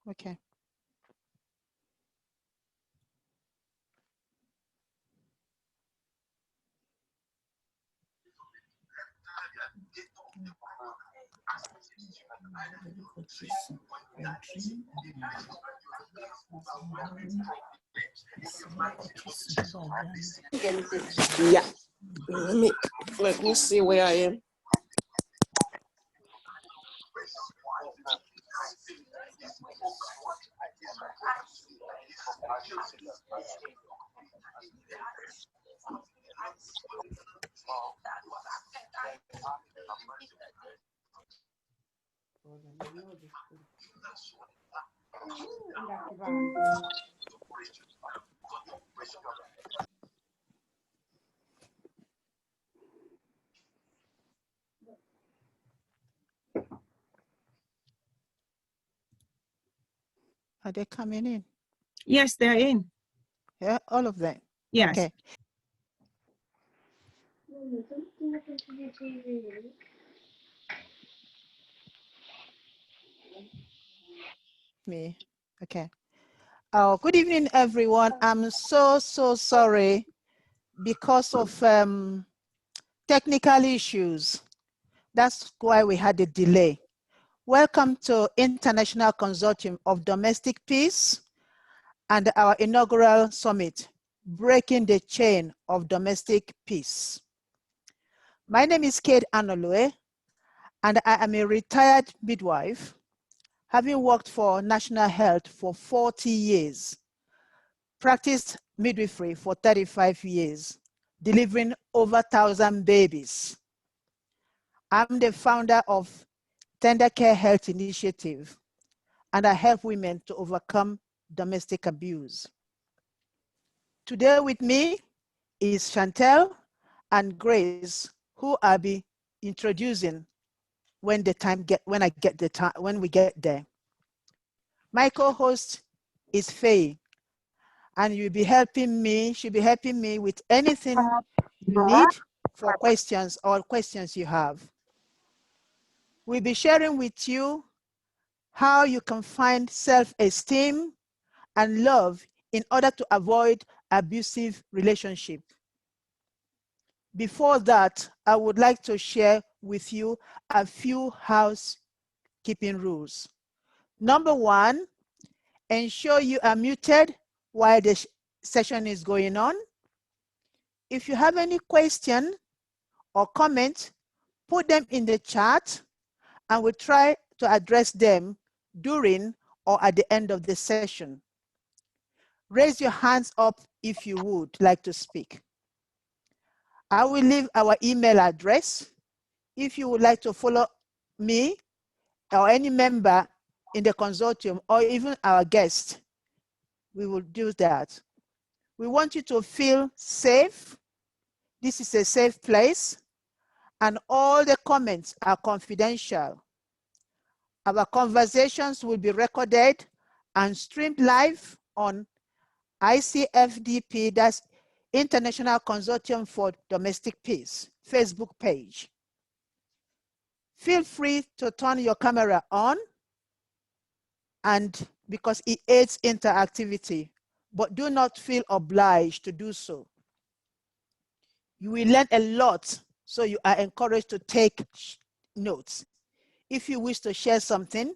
Okay. Yeah. Let me see where I am. Are they coming in? Yes, they're in. Yeah, all of them. Yes. Okay. Me. Okay. Good evening, everyone. I'm so sorry because of technical issues. That's why we had a delay. Welcome to International Consortium of Domestic Peace and our inaugural summit, Breaking the Chain of Domestic Peace. My name is Anolue, and I am a retired midwife, having worked for National Health for 40 years, practiced midwifery for 35 years, delivering over 1,000 babies. I'm the founder of Tender Care Health Initiative, and I help women to overcome domestic abuse. Today with me is Chantel and Grace, who I'll be introducing when we get there. My co-host is Faye, and she'll be helping me with anything you need for questions you have. We'll be sharing with you how you can find self-esteem and love in order to avoid abusive relationship. Before that, I would like to share with you a few housekeeping rules. Number one, ensure you are muted while the session is going on. If you have any question or comment, put them in the chat and we'll try to address them during or at the end of the session. Raise your hands up if you would like to speak. I will leave our email address. If you would like to follow me or any member in the consortium or even our guest, we will do that. We want you to feel safe. This is a safe place, and all the comments are confidential. Our conversations will be recorded and streamed live on ICFDP, that's International Consortium for Domestic Peace, Facebook page. Feel free to turn your camera on, and because it aids interactivity, but do not feel obliged to do so. You will learn a lot, so you are encouraged to take notes. If you wish to share something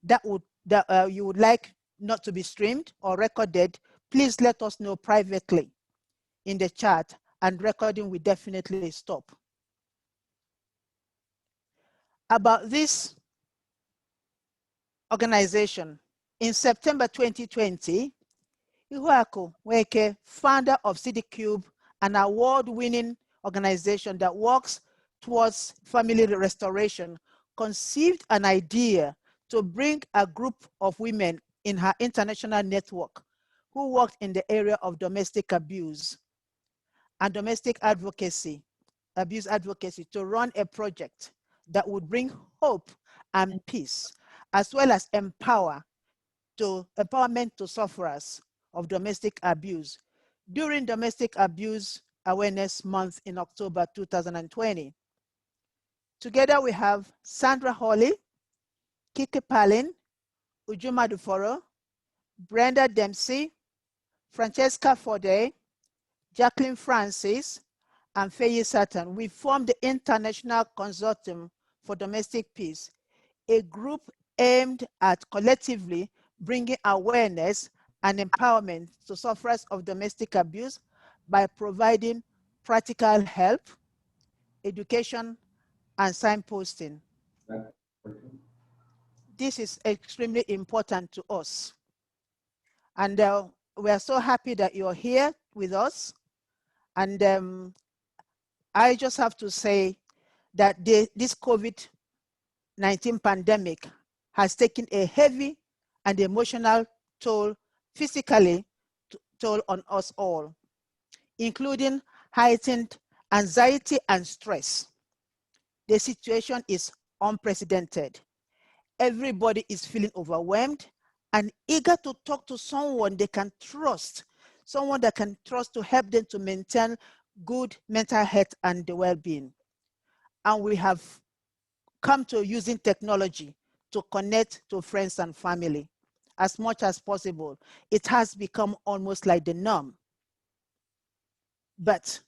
that you would like not to be streamed or recorded, please let us know privately in the chat, and recording will definitely stop. About this organization, in September 2020, Ihuaku Weke, founder of CityCube, an award-winning organization that works towards family restoration, conceived an idea to bring a group of women in her international network who worked in the area of domestic abuse and domestic advocacy, abuse advocacy, to run a project that would bring hope and peace, as well as empowerment to sufferers of domestic abuse during Domestic Abuse Awareness Month in October 2020. Together we have Sandra Hawley, Kiki Palin, Ujuma Duforo, Brenda Dempsey, Francesca Forde, Jacqueline Francis, and Faye Sutton, we formed the International Consortium for Domestic Peace, a group aimed at collectively bringing awareness and empowerment to sufferers of domestic abuse by providing practical help, education, and signposting. This is extremely important to us. And we are so happy that you're here with us. And I just have to say that this COVID-19 pandemic has taken a heavy and emotional toll, physically toll on us all, including heightened anxiety and stress. The situation is unprecedented. Everybody is feeling overwhelmed and eager to talk to someone they can trust, someone that can trust to help them to maintain good mental health and well-being. And we have come to using technology to connect to friends and family as much as possible. It has become almost like the norm. But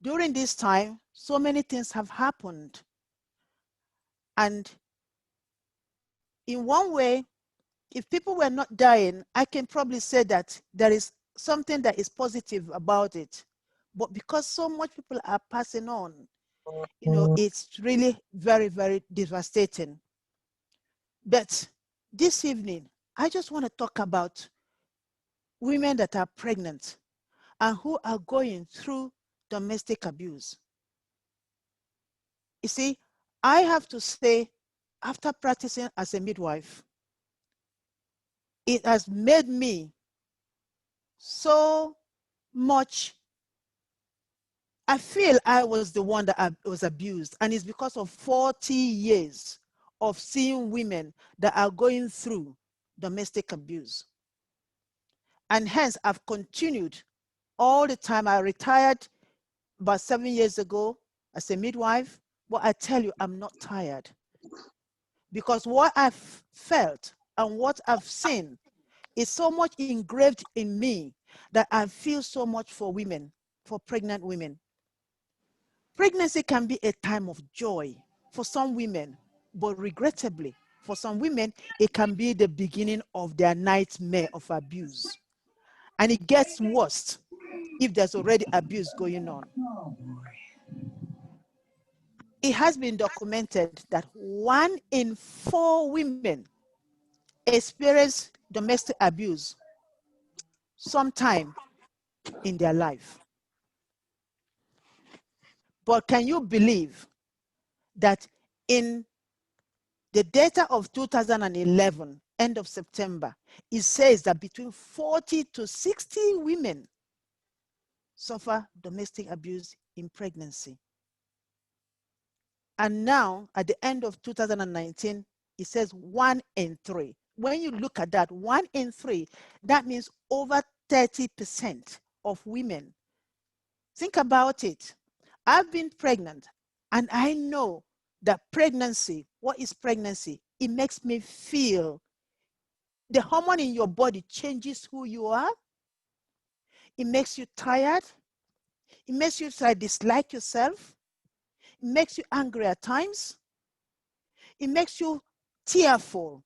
during this time, so many things have happened. And in one way, if people were not dying, I can probably say that there is something that is positive about it. But because so much people are passing on, it's really very, very devastating. But this evening, I just want to talk about women that are pregnant and who are going through domestic abuse. You see, I have to say, after practicing as a midwife, it has made me so much. I feel I was the one that was abused, and it's because of 40 years of seeing women that are going through domestic abuse. And hence, I've continued all the time. I retired about 7 years ago as a midwife, but I tell you, I'm not tired. Because what I've felt and what I've seen is so much engraved in me that I feel so much for women, for pregnant women. Pregnancy can be a time of joy for some women, but regrettably, for some women, it can be the beginning of their nightmare of abuse. And it gets worse if there's already abuse going on. It has been documented that 1 in 4 women experience domestic abuse sometime in their life. But can you believe that in the data of 2011, end of September, it says that between 40 to 60 women suffer domestic abuse in pregnancy. And now, at the end of 2019, it says 1 in 3. When you look at that, 1 in 3, that means over 30% of women. Think about it. I've been pregnant, and I know that pregnancy, what is pregnancy? It makes me feel, the hormone in your body changes who you are. It makes you tired. It makes you dislike yourself. It makes you angry at times. It makes you tearful,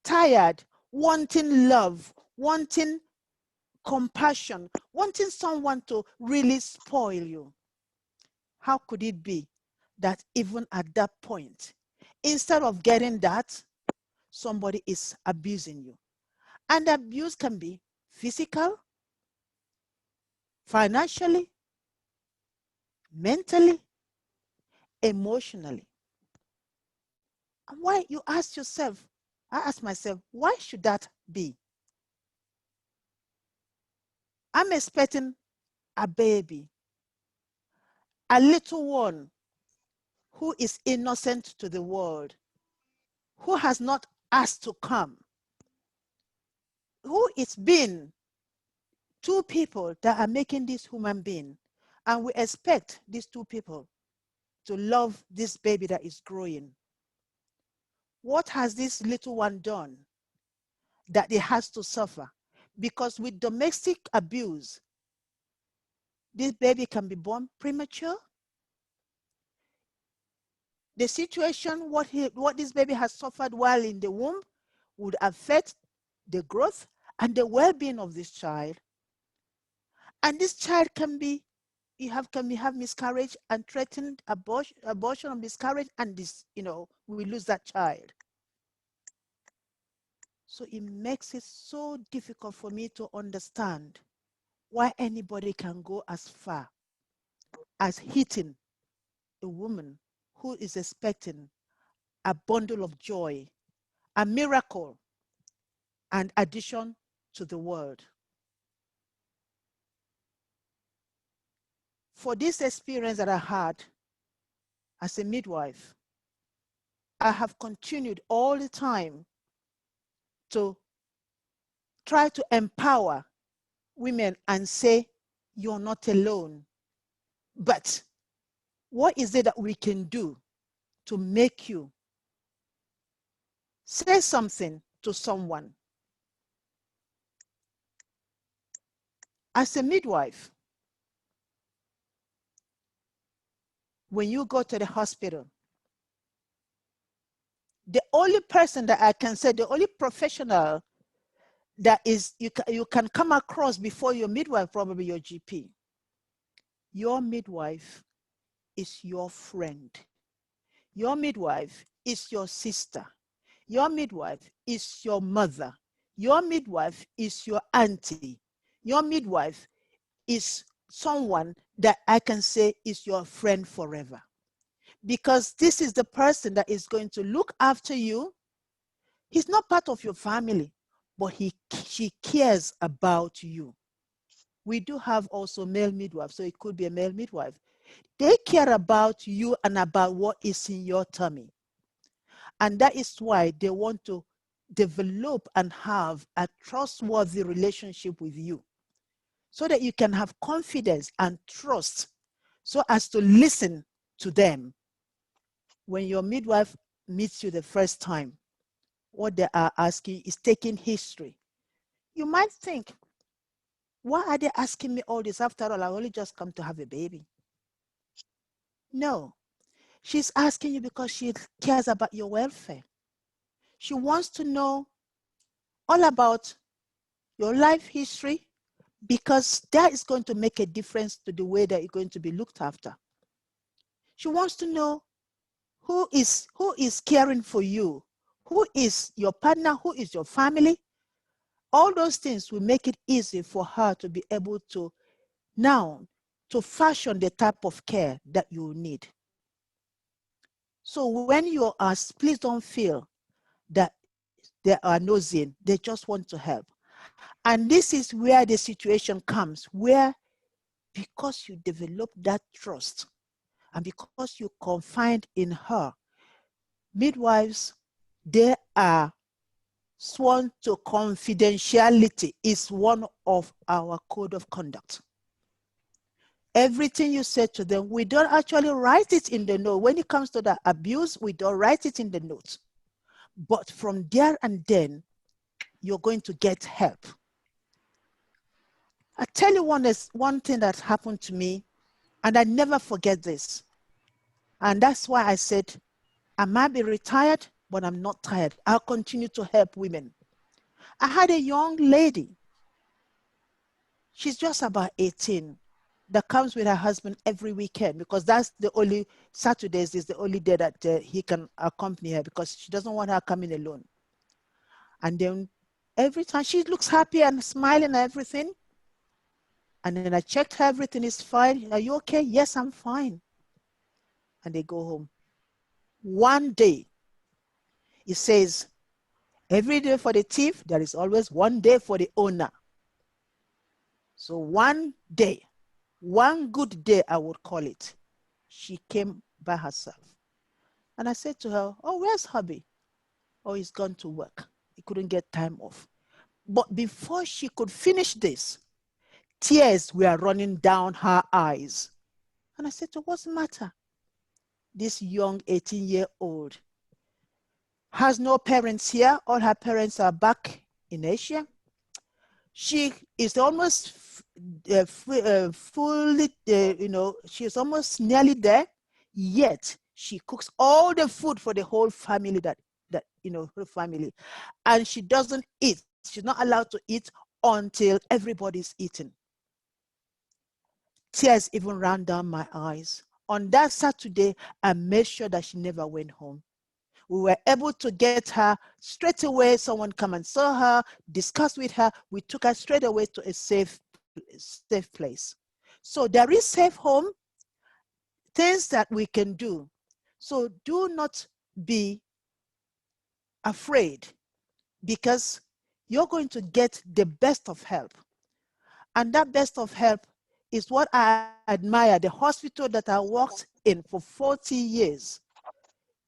tired, wanting love, wanting compassion, wanting someone to really spoil you. How could it be that even at that point, instead of getting that, somebody is abusing you? And abuse can be physical, financially, mentally, emotionally. And why, you ask yourself, I ask myself, why should that be? I'm expecting a baby, a little one who is innocent to the world, who has not asked to come, who is being 2 people that are making this human being. And we expect these 2 people to love this baby that is growing. What has this little one done? that it has to suffer. Because with domestic abuse, this baby can be born premature. The situation, what this baby has suffered while in the womb would affect the growth and the well-being of this child. And this child can have miscarriage and threatened abortion or miscarriage, and this, we lose that child. So it makes it so difficult for me to understand why anybody can go as far as hitting a woman who is expecting a bundle of joy, a miracle, and addition to the world. For this experience that I had as a midwife, I have continued all the time to try to empower women and say, you're not alone. But what is it that we can do to make you say something to someone? As a midwife, when you go to the hospital, the only person that I can say, the only professional that is you can come across before your midwife, probably your GP. Your midwife is your friend. Your midwife is your sister. Your midwife is your mother. Your midwife is your auntie. Your midwife is someone that I can say is your friend forever. Because this is the person that is going to look after you. He's not part of your family, but she cares about you. We do have also male midwives, so it could be a male midwife. They care about you and about what is in your tummy. And that is why they want to develop and have a trustworthy relationship with you, so that you can have confidence and trust, so as to listen to them. When your midwife meets you the first time, what they are asking is taking history. You might think, why are they asking me all this? After all, I only just come to have a baby. No, she's asking you because she cares about your welfare. She wants to know all about your life history, because that is going to make a difference to the way that you're going to be looked after. She wants to know who is caring for you, who is your partner, who is your family. All those things will make it easy for her to be able to now to fashion the type of care that you need. So when you ask, please don't feel that they are nosing, they just want to help. And this is where the situation comes, where because you develop that trust and because you confide in her, midwives, they are sworn to confidentiality. Is one of our code of conduct. Everything you say to them, we don't actually write it in the note. When it comes to the abuse, we don't write it in the note. But from there and then, you're going to get help. I tell you one thing that happened to me, and I never forget this. And that's why I said, I might be retired, but I'm not tired. I'll continue to help women. I had a young lady. She's just about 18, that comes with her husband every weekend, because that's the only, Saturdays is the only day that he can accompany her, because she doesn't want her coming alone. And then every time she looks happy and smiling and everything. And then I checked her, everything is fine. Are you okay? Yes, I'm fine. And they go home. One day, it says, every day for the thief, there is always one day for the owner. So one day, one good day, I would call it, she came by herself. And I said to her, oh, where's hubby? Oh, he's gone to work. He couldn't get time off. But before she could finish this, tears were running down her eyes. And I said to her, what's the matter? This young 18-year-old has no parents here. All her parents are back in Asia. She is almost fully, she's almost nearly there, yet she cooks all the food for the whole family her family. And she doesn't eat. She's not allowed to eat until everybody's eaten. Tears even ran down my eyes. On that Saturday, I made sure that she never went home. We were able to get her straight away. Someone come and saw her, discussed with her. We took her straight away to a safe place. So there is safe home, things that we can do. So do not be afraid, because you're going to get the best of help. And that best of help is what I admire. The hospital that I worked in for 40 years,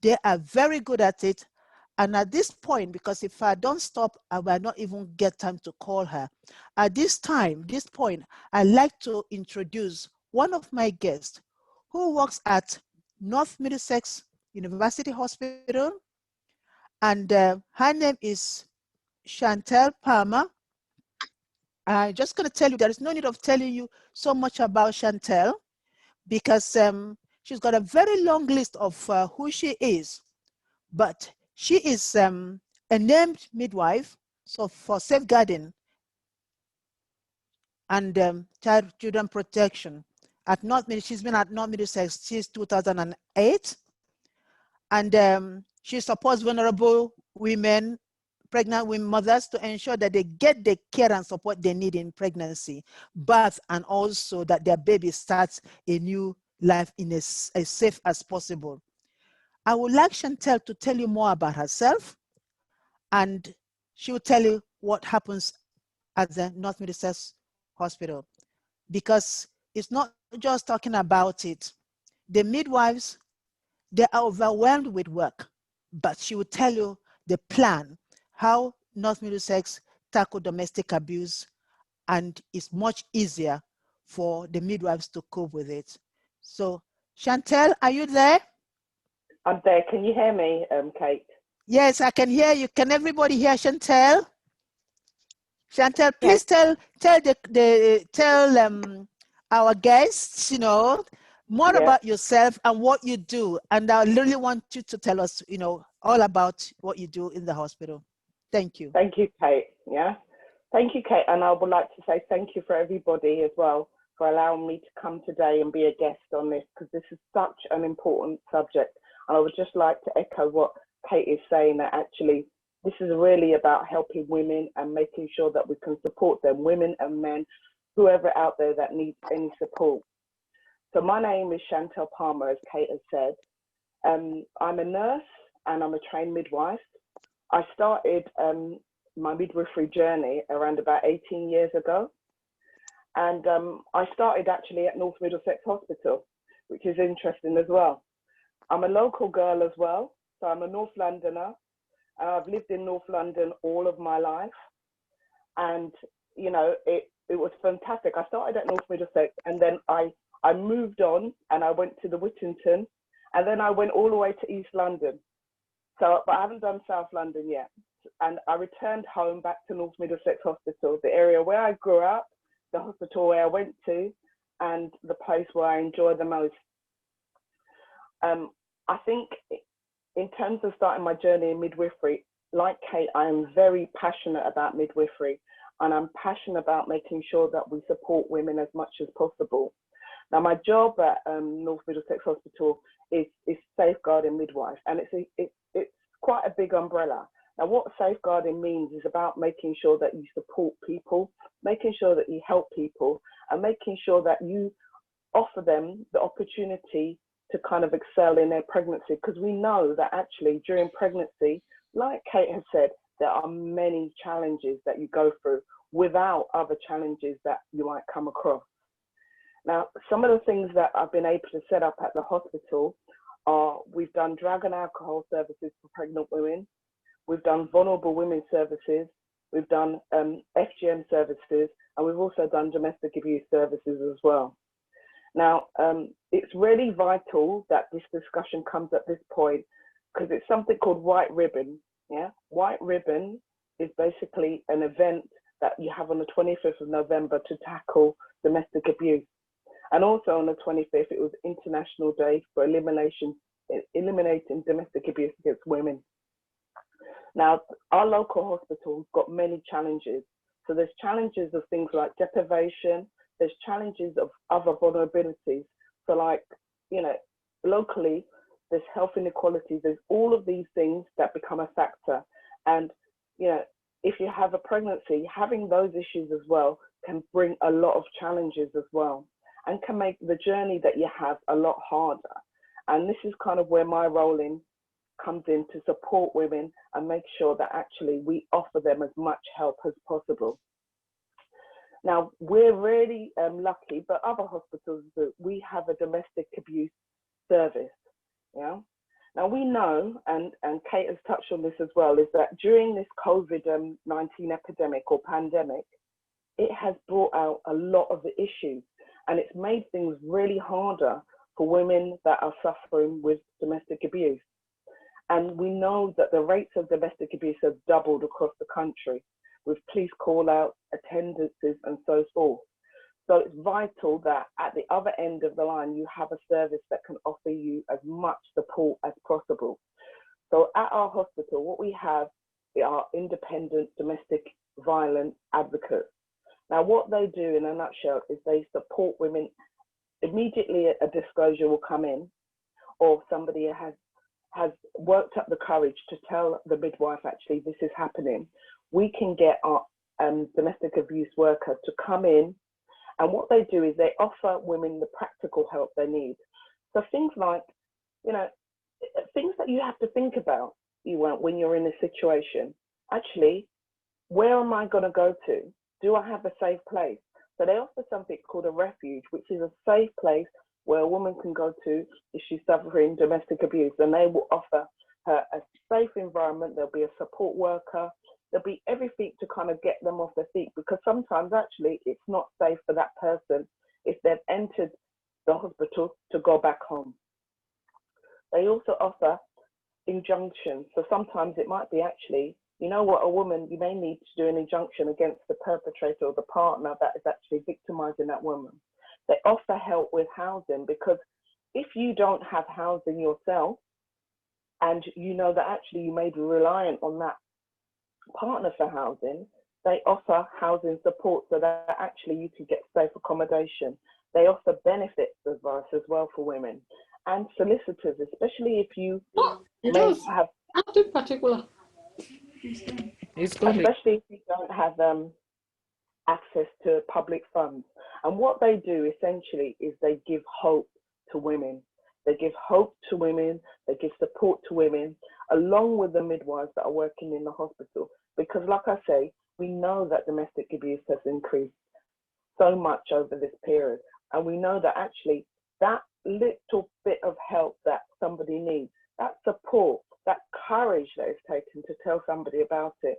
they are very good at it. And at this point, because if I don't stop, I will not even get time to call her. At this point, I'd like to introduce one of my guests who works at North Middlesex University Hospital. And her name is Chantel Palmer. I'm just going to tell you, there is no need of telling you so much about Chantel, because she's got a very long list of who she is. But she is a named midwife, so for safeguarding and children protection at she's been at North Middlesex since 2008. And she supports vulnerable women, pregnant women, mothers, to ensure that they get the care and support they need in pregnancy, birth, and also that their baby starts a new life in as safe as possible. I would like Chantel to tell you more about herself, and she will tell you what happens at the North Middlesex Hospital, because it's not just talking about it. The midwives, they are overwhelmed with work, but she will tell you the plan, how North Middlesex tackle domestic abuse, and it's much easier for the midwives to cope with it. So, Chantel, are you there? I'm there. Can you hear me, Kate? Yes, I can hear you. Can everybody hear Chantel? Chantel, please Yes. tell our guests, more Yeah. about yourself and what you do. And I really want you to tell us, all about what you do in the hospital. Thank you. Thank you, Kate. Yeah. Thank you, Kate. And I would like to say thank you for everybody as well for allowing me to come today and be a guest on this, because this is such an important subject. And I would just like to echo what Kate is saying, that actually this is really about helping women and making sure that we can support them, women and men, whoever out there that needs any support. So my name is Chantel Palmer, as Kate has said. I'm a nurse and I'm a trained midwife. I started my midwifery journey around about 18 years ago. And I started actually at North Middlesex Hospital, which is interesting as well. I'm a local girl as well, so I'm a North Londoner. I've lived in North London all of my life. And, it was fantastic. I started at North Middlesex, and then I moved on and I went to the Whittington, and then I went all the way to East London. So, but I haven't done South London yet. And I returned home back to North Middlesex Hospital, the area where I grew up, the hospital where I went to, and the place where I enjoy the most. I think in terms of starting my journey in midwifery, like Kate, I am very passionate about midwifery, and I'm passionate about making sure that we support women as much as possible. Now, my job at North Middlesex Hospital is safeguarding midwife, and it's quite a big umbrella. Now, what safeguarding means is about making sure that you support people, making sure that you help people, and making sure that you offer them the opportunity to kind of excel in their pregnancy. Because we know that actually during pregnancy, like Kate has said, there are many challenges that you go through without other challenges that you might come across. Now, some of the things that I've been able to set up at the hospital are, we've done drug and alcohol services for pregnant women. We've done vulnerable women services. We've done FGM services, and we've also done domestic abuse services as well. Now, it's really vital that this discussion comes at this point, because it's something called white ribbon. Yeah, white ribbon is basically an event that you have on the 25th of November to tackle domestic abuse. And also on the 25th, it was International Day for eliminating domestic abuse against women. Now, our local hospitals got many challenges. So there's challenges of things like deprivation, there's challenges of other vulnerabilities. So like, you know, locally, there's health inequalities, there's all of these things that become a factor. And, you know, if you have a pregnancy, having those issues as well can bring a lot of challenges as well, and can make the journey that you have a lot harder. And this is kind of where my role comes in to support women and make sure that actually we offer them as much help as possible. Now, we're really lucky, but other hospitals, we have a domestic abuse service. Yeah. Now we know, and Kate has touched on this as well, is that during this COVID-19 epidemic or pandemic, it has brought out a lot of the issues, and it's made things really harder for women that are suffering with domestic abuse. And we know that the rates of domestic abuse have doubled across the country, with police call out, attendances, and so forth. So it's vital that at the other end of the line, you have a service that can offer you as much support as possible. So at our hospital, what we have are independent domestic violence advocates. Now, what they do in a nutshell is they support women. Immediately a disclosure will come in, or somebody has worked up the courage to tell the midwife, actually, this is happening. We can get our domestic abuse worker to come in, and what they do is they offer women the practical help they need. So things like, you know, things that you have to think about when you're in a situation. Actually, where am I going to go to? Do I have a safe place? So they offer something called a refuge, which is a safe place where a woman can go to if she's suffering domestic abuse, and they will offer her a safe environment. There'll be a support worker. There'll be everything to kind of get them off their feet, because sometimes actually it's not safe for that person if they've entered the hospital to go back home. They also offer injunctions. So sometimes it might be actually, you know what, a woman, you may need to do an injunction against the perpetrator or the partner that is actually victimizing that woman. They offer help with housing, because if you don't have housing yourself, and you know that actually you may be reliant on that partner for housing, they offer housing support so that actually you can get safe accommodation. They offer benefits advice as well for women, and solicitors, especially if you may have, Nothing particular. especially if you don't have access to public funds. And what they do essentially is they give hope to women. They give hope to women, they give support to women, along with the midwives that are working in the hospital. Because like I say, we know that domestic abuse has increased so much over this period. And we know that actually that little bit of help that somebody needs, that support, that courage that is taken to tell somebody about it,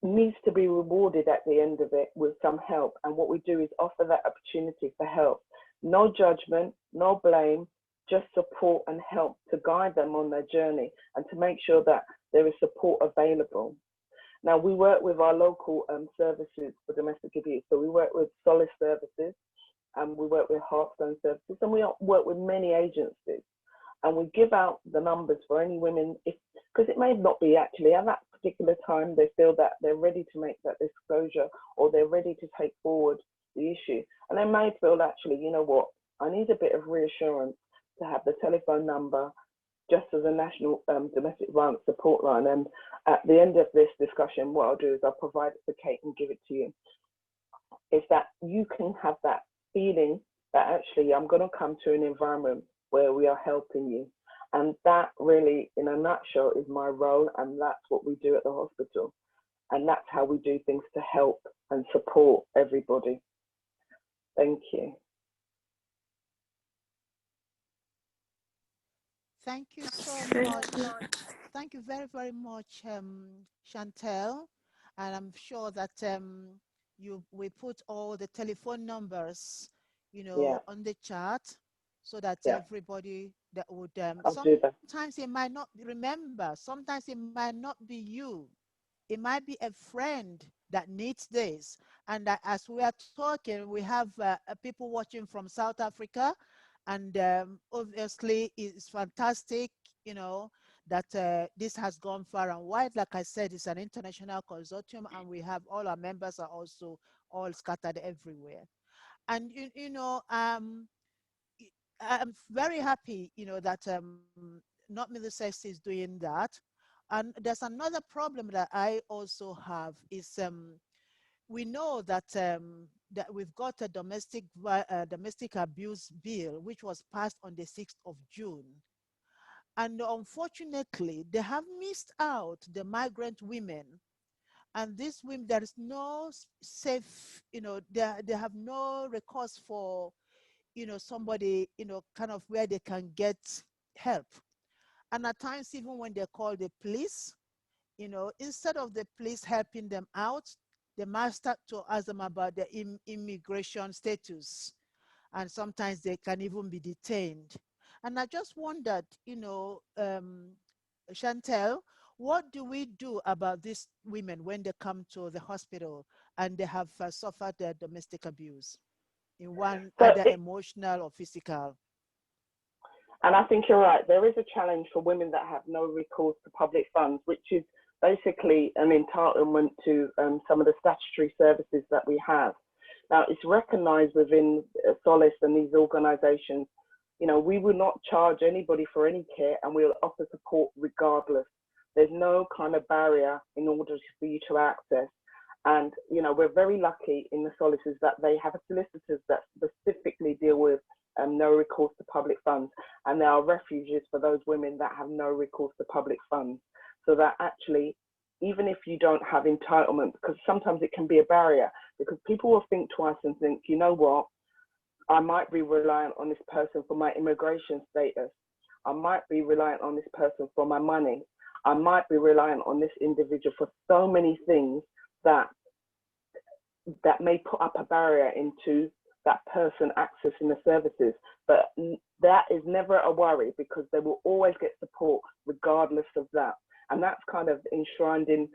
needs to be rewarded at the end of it with some help. And what we do is offer that opportunity for help. No judgment, no blame, just support and help to guide them on their journey and to make sure that there is support available. Now, we work with our local services for domestic abuse. So we work with Solace Services, and we work with Hearthstone Services, and we work with many agencies. And we give out the numbers for any women, because it may not be actually at that particular time they feel that they're ready to make that disclosure, or they're ready to take forward the issue. And they may feel actually, you know what, I need a bit of reassurance to have the telephone number just as a national domestic violence support line. And at the end of this discussion, what I'll do is I'll provide it for Kate and give it to you. Is that you can have that feeling that actually I'm going to come to an environment where we are helping you. And that really, in a nutshell, is my role, and that's what we do at the hospital. And that's how we do things to help and support everybody. Thank you. Thank you so much. Thank you very, very much, Chantel. And I'm sure that we put all the telephone numbers, on the chat, so that everybody that would, sometimes it might not remember, sometimes it might not be you it might be a friend that needs this. And as we are talking, we have people watching from South Africa, and obviously it's fantastic, you know, that this has gone far and wide. Like I said, it's an international consortium, and we have all our members are also all scattered everywhere. And you know, I'm very happy, you know, that Not Middlesex is doing that. And there's another problem that I also have is we know that we've got a domestic abuse bill which was passed on the 6th of June. And unfortunately, they have missed out the migrant women. And these women, there is no safe, you know, they have no recourse for, you know, somebody, you know, kind of where they can get help. And at times, even when they call the police, you know, instead of the police helping them out, they might start to ask them about their immigration status. And sometimes they can even be detained. And I just wondered, you know, Chantel, what do we do about these women when they come to the hospital and they have suffered their domestic abuse in one either emotional or physical? And I think you're right. There is a challenge for women that have no recourse to public funds, which is basically an entitlement to some of the statutory services that we have. Now, it's recognized within Solace and these organizations, you know, we will not charge anybody for any care, and we'll offer support regardless. There's no kind of barrier in order for you to access. And, you know, we're very lucky in the Solaces that they have solicitors that specifically deal with no recourse to public funds. And there are refuges for those women that have no recourse to public funds. So that actually, even if you don't have entitlement, because sometimes it can be a barrier, because people will think twice and think, you know what, I might be reliant on this person for my immigration status. I might be reliant on this person for my money. I might be reliant on this individual for so many things that may put up a barrier into that person accessing the services. But that is never a worry, because they will always get support regardless of that. And that's kind of enshrined in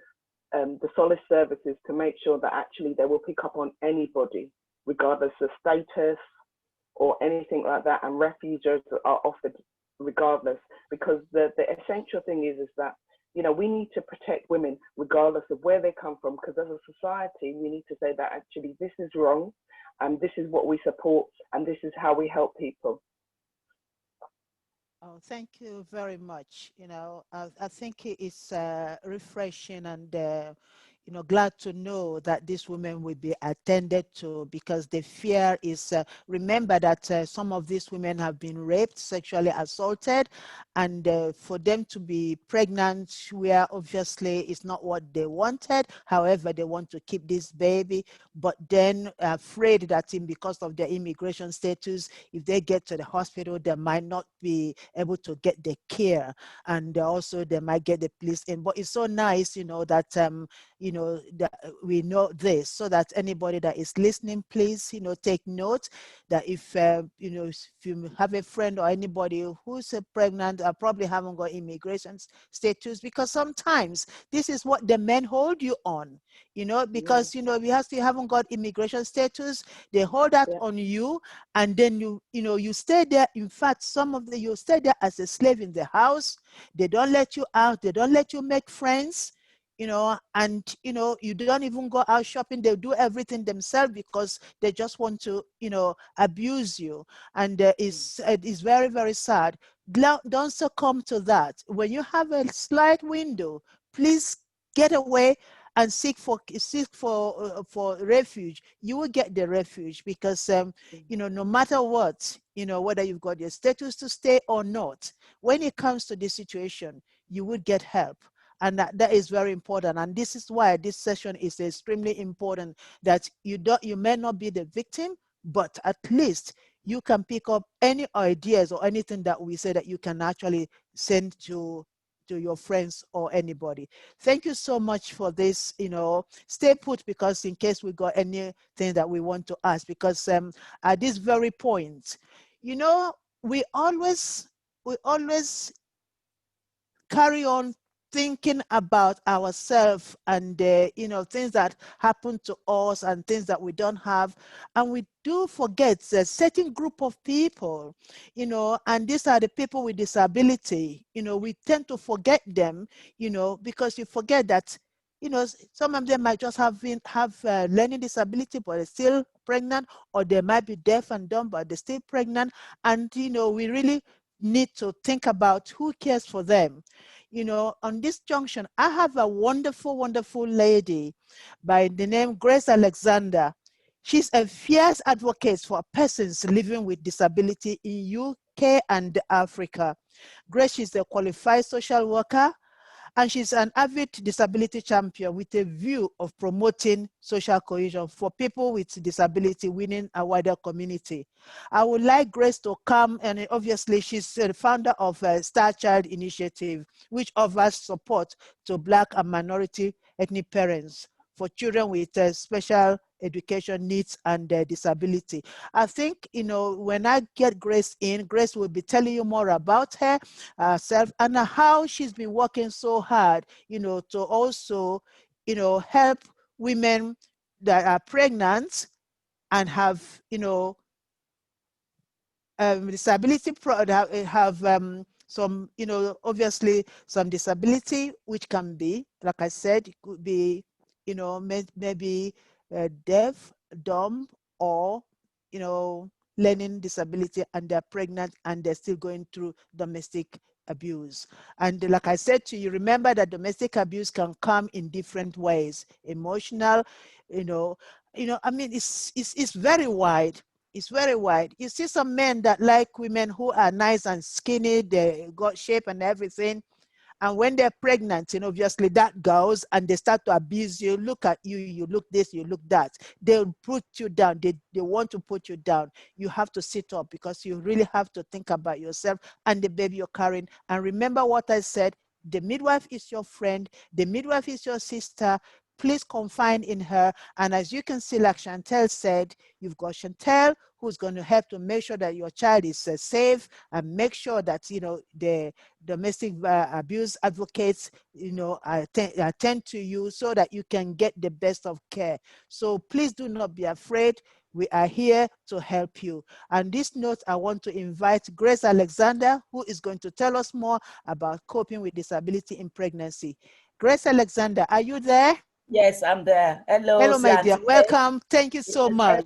the Solace services, to make sure that actually they will pick up on anybody, regardless of status or anything like that. And refuges are offered regardless, because the essential thing is that, you know, we need to protect women regardless of where they come from, because as a society, we need to say that actually this is wrong, and this is what we support, and this is how we help people. Oh, thank you very much. You know, I think it's refreshing and, you know, glad to know that these women will be attended to, because the fear is, remember that some of these women have been raped, sexually assaulted, and for them to be pregnant, where obviously it's not what they wanted. However, they want to keep this baby, but then afraid that because of their immigration status, if they get to the hospital, they might not be able to get the care, and also they might get the police in. But it's so nice, you know, that you know, that we know this, so that anybody that is listening, please, you know, take note that if you know, if you have a friend or anybody who's pregnant, probably haven't got immigration status, because sometimes this is what the men hold you on, you know, because you know, if you haven't got immigration status, they hold that on you, and then you know, you stay there. In fact, some of you stay there as a slave in the house. They don't let you out. They don't let you make friends, you know, and you know, you don't even go out shopping. They do everything themselves, because they just want to, you know, abuse you. And it's very, very sad. Don't succumb to that. When you have a slight window, please get away and seek for refuge. You will get the refuge, because you know, no matter what, you know, whether you've got your status to stay or not, when it comes to this situation, you would get help. And that is very important. And this is why this session is extremely important, that you may not be the victim, but at least you can pick up any ideas or anything that we say that you can actually send to your friends or anybody. Thank you so much for this. You know, stay put, because in case we got anything that we want to ask, because at this very point, you know, we always carry on thinking about ourselves and you know, things that happen to us and things that we don't have, and we do forget a certain group of people, you know, and these are the people with disability. You know, we tend to forget them, you know, because you forget that, you know, some of them might just have learning disability but they're still pregnant, or they might be deaf and dumb but they're still pregnant. And you know, we really need to think about who cares for them. You know, on this junction, I have a wonderful, wonderful lady by the name Grace Alexander. She's a fierce advocate for persons living with disability in UK and Africa. Grace is a qualified social worker, and she's an avid disability champion with a view of promoting social cohesion for people with disability within a wider community. I would like Grace to come, and obviously she's the founder of Star Child Initiative, which offers support to Black and minority ethnic parents for children with special education needs and disability. I think, you know, when I get Grace in, Grace will be telling you more about herself and how she's been working so hard, you know, to also, you know, help women that are pregnant and have, you know, disability, have some, you know, obviously some disability, which can be, like I said, it could be, you know, maybe deaf, dumb, or, you know, learning disability, and they're pregnant and they're still going through domestic abuse. And like I said to you, remember that domestic abuse can come in different ways: emotional, you know, I mean, it's very wide. It's very wide. You see some men that like women who are nice and skinny, they got shape and everything. And when they're pregnant, and obviously that goes and they start to abuse you. Look at you, you look this, you look that. They'll put you down. They want to put you down. You have to sit up because you really have to think about yourself and the baby you're carrying. And remember what I said, the midwife is your friend. The midwife is your sister. Please confide in her. And as you can see, like Chantel said, you've got Chantel who's going to help to make sure that your child is safe, and make sure that, you know, the domestic abuse advocates, you know, attend to you so that you can get the best of care. So please do not be afraid. We are here to help you. On this note, I want to invite Grace Alexander, who is going to tell us more about coping with disability in pregnancy. Grace Alexander, are you there? Yes, I'm there. Hello, Hello, my dear. Welcome. Thank you so much.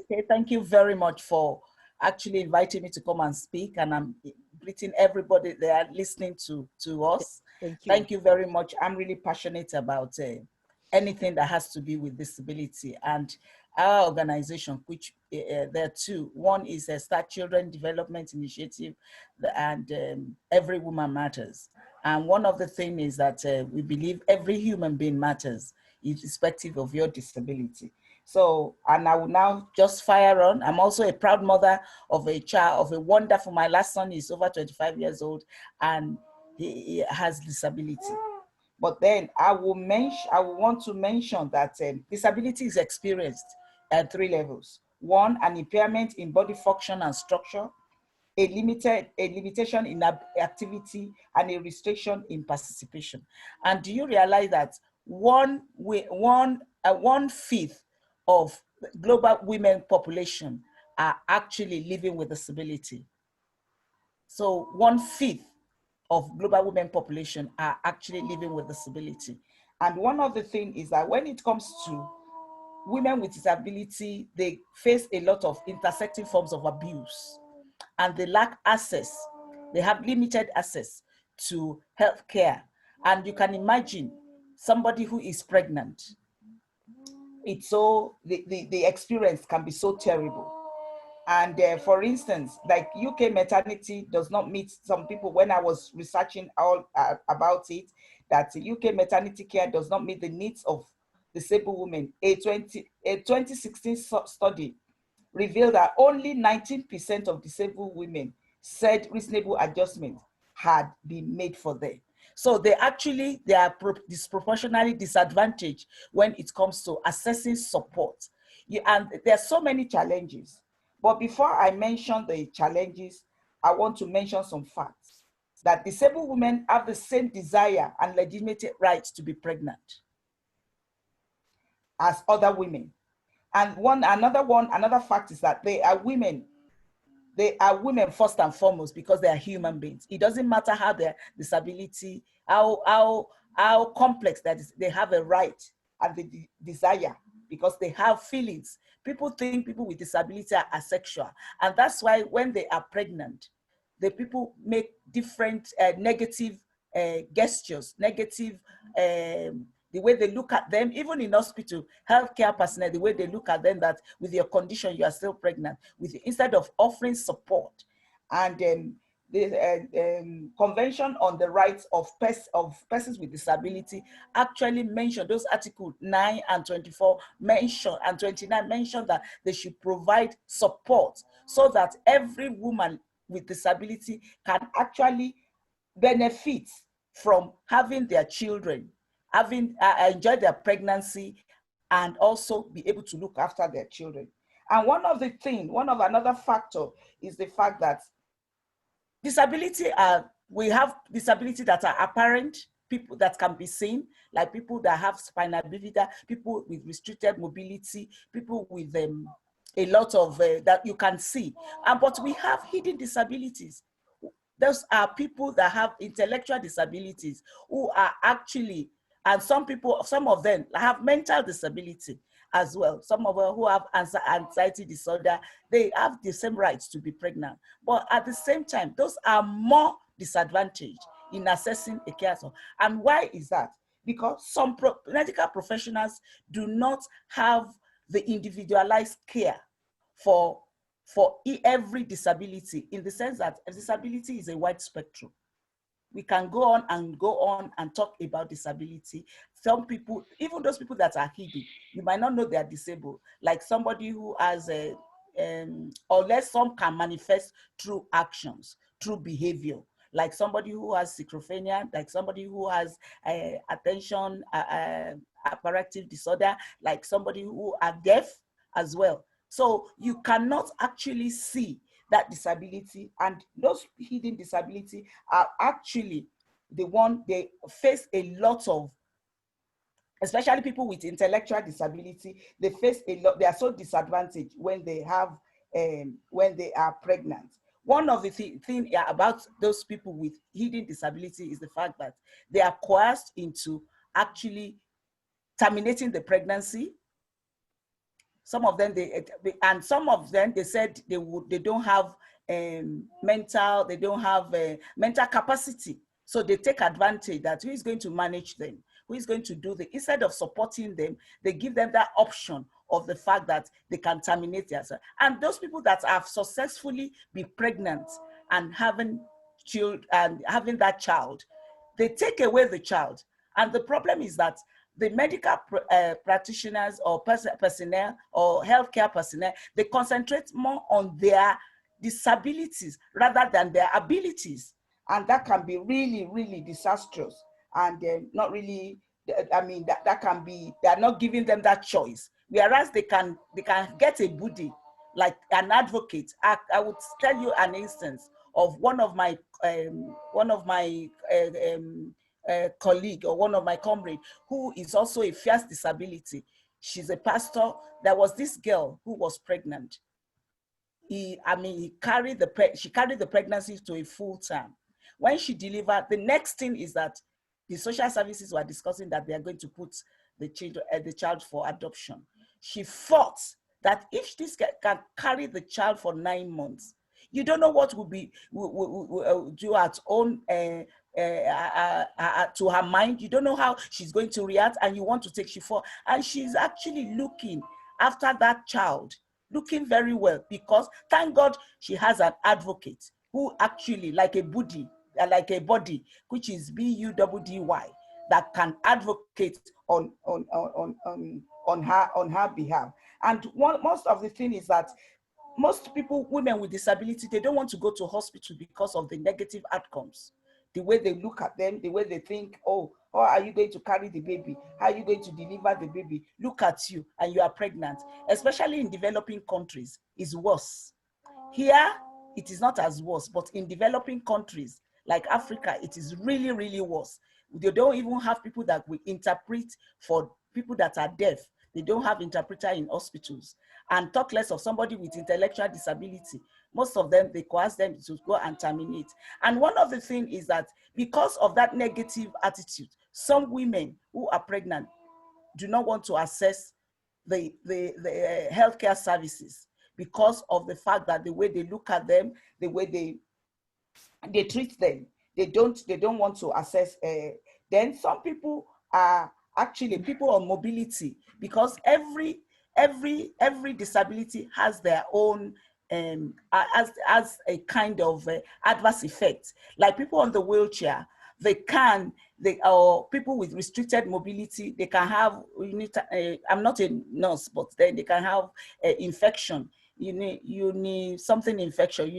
Hello, thank you very much for actually inviting me to come and speak, and I'm greeting everybody there listening to us. Thank you very much. I'm really passionate about anything that has to be with disability, and our organization, which there are two. One is a Start Children Development Initiative, and Every Woman Matters. And one of the things is that we believe every human being matters, irrespective of your disability. So, and I will now just fire on. I'm also a proud mother of a child, of a wonderful, my last son is over 25 years old and he has disability. But then I will want to mention that disability is experienced at 3 levels. One, an impairment in body function and structure, a limitation in activity, and a restriction in participation. And do you realize that 1/5 of global women population are actually living with disability? So 1/5 of global women population are actually living with disability. And one of the things is that when it comes to women with disability, they face a lot of intersecting forms of abuse, and they lack access. They have limited access to healthcare. And you can imagine somebody who is pregnant. It's so, the experience can be so terrible. And for instance, like UK maternity does not meet some people. When I was researching all about it, that UK maternity care does not meet the needs of disabled women. A 2016 study revealed that only 19% of disabled women said reasonable adjustments had been made for them. So they are disproportionately disadvantaged when it comes to accessing support. And there are so many challenges. But before I mention the challenges, I want to mention some facts. that disabled women have the same desire and legitimate rights to be pregnant as other women. And another fact is that they are women. They are women first and foremost because they are human beings. It doesn't matter how their disability, how complex that is, they have a right and the desire because they have feelings. People think people with disability are asexual. And that's why when they are pregnant, the people make different negative gestures, negative, the way they look at them, even in hospital, healthcare personnel, the way they look at them, that with your condition, you are still pregnant, instead of offering support. And the Convention on the Rights of Persons with Disability actually mentioned, those articles 9 and 24 mention, and 29 mention that they should provide support so that every woman with disability can actually benefit from having their children, having enjoy their pregnancy, and also be able to look after their children. And another factor is the fact that we have disability that are apparent, people that can be seen, like people that have spinal bifida, people with restricted mobility, people with a lot of that you can see. But we have hidden disabilities. Those are people that have intellectual disabilities who are actually, and some of them have mental disability as well. Some of them who have anxiety disorder, they have the same rights to be pregnant. But at the same time, those are more disadvantaged in accessing a care. And why is that? Because some medical professionals do not have the individualized care for every disability, in the sense that a disability is a wide spectrum. We can go on and talk about disability. Some people, even those people that are hidden, you might not know they are disabled, like somebody who has unless some can manifest through actions, through behavior, like somebody who has schizophrenia, like somebody who has attention hyperactive disorder, like somebody who are deaf as well. So you cannot actually see that disability, and those hidden disability are actually the one they face a lot of, especially people with intellectual disability. They face a lot, they are so disadvantaged when they have when they are pregnant. One of the things about those people with hidden disability is the fact that they are coerced into actually terminating the pregnancy. Some of them they said they don't have mental capacity, so they take advantage that who is going to manage them, who is going to do instead of supporting them, they give them that option of the fact that they can terminate themselves. And those people that have successfully been pregnant and having that child, they take away the child. And the problem is that the medical practitioners or personnel or healthcare personnel, they concentrate more on their disabilities rather than their abilities. And that can be really, really disastrous. And not really, I mean, that can be, they're not giving them that choice. Whereas they can get a buddy, like an advocate. I would tell you an instance of one of my colleague, or one of my comrades, who is also a fierce disability. She's a pastor. There was this girl who was pregnant. She carried the pregnancy to a full term. When she delivered, the next thing is that the social services were discussing that they are going to put the child for adoption. She fought that if this can carry the child for 9 months, you don't know what will do at own to her mind. You don't know how she's going to react, and you want to take she for, and she's actually looking after that child, looking very well, because thank God she has an advocate who actually, like a buddy, which is BUDDY, that can advocate on her behalf. And most of the thing is that most people, women with disability, they don't want to go to hospital because of the negative outcomes. The way they look at them, the way they think, oh, how are you going to carry the baby? How are you going to deliver the baby? Look at you, and you are pregnant. Especially in developing countries, it's worse. Here, it is not as worse, but in developing countries, Like Africa, it is really, really worse. They don't even have people that will interpret for people that are deaf. They don't have interpreter in hospitals. And talk less of somebody with intellectual disability. Most of them, they coerce them to go and terminate. And one of the things is that because of that negative attitude, some women who are pregnant do not want to access the healthcare services because of the fact that the way they look at them, the way they treat them, they don't want to access. Then some people are actually people on mobility, because every disability has their own as a kind of adverse effect. Like people on the wheelchair, or people with restricted mobility, they can have I'm not a nurse, but then they can have infection, something infection,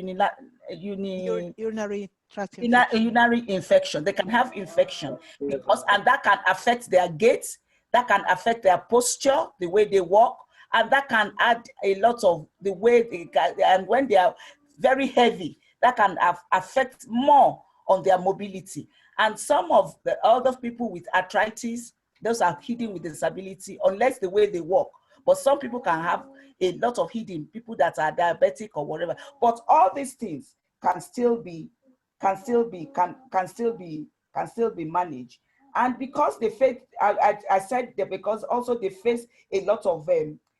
Urinary tract infection. urinary infection. They can have infection and that can affect their gait, that can affect their posture, the way they walk, and that can add a lot of the way and when they are very heavy, that can affect more on their mobility. And some of the other people with arthritis, those are hidden with disability, unless the way they walk. But some people can have a lot of hidden, people that are diabetic or whatever. But all these things can still be managed. And because they face, I said that because also they face a lot of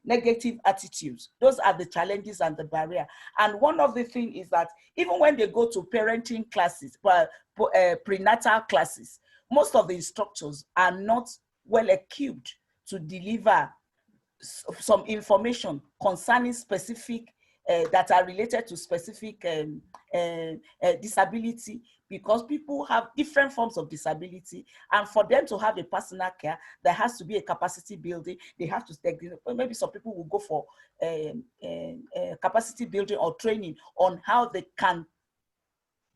negative attitudes. Those are the challenges and the barrier. And one of the things is that even when they go to parenting classes, prenatal classes, most of the instructors are not well equipped to deliver some information concerning specific that are related to specific disability, because people have different forms of disability, and for them to have a personal care, there has to be a capacity building. They have to maybe some people will go for capacity building or training on how they can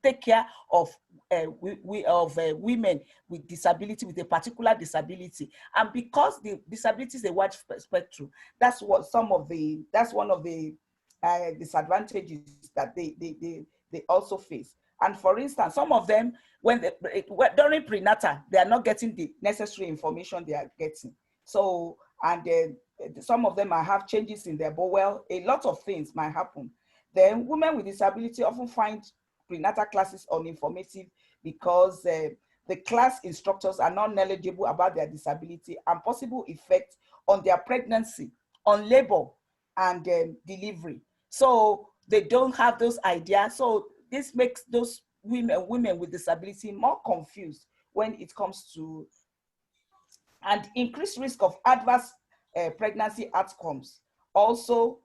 take care of women with disability, with a particular disability. And because the disability is a wide spectrum, that's one of the disadvantages that they also face. And for instance, some of them, during prenatal, they are not getting the necessary information they are getting. So, and some of them might have changes in their bowel. A lot of things might happen. Then women with disability often find prenatal classes uninformative because the class instructors are not knowledgeable about their disability and possible effects on their pregnancy, on labor, and delivery. So they don't have those ideas. So this makes those women with disability more confused when it comes to, and increased risk of adverse pregnancy outcomes also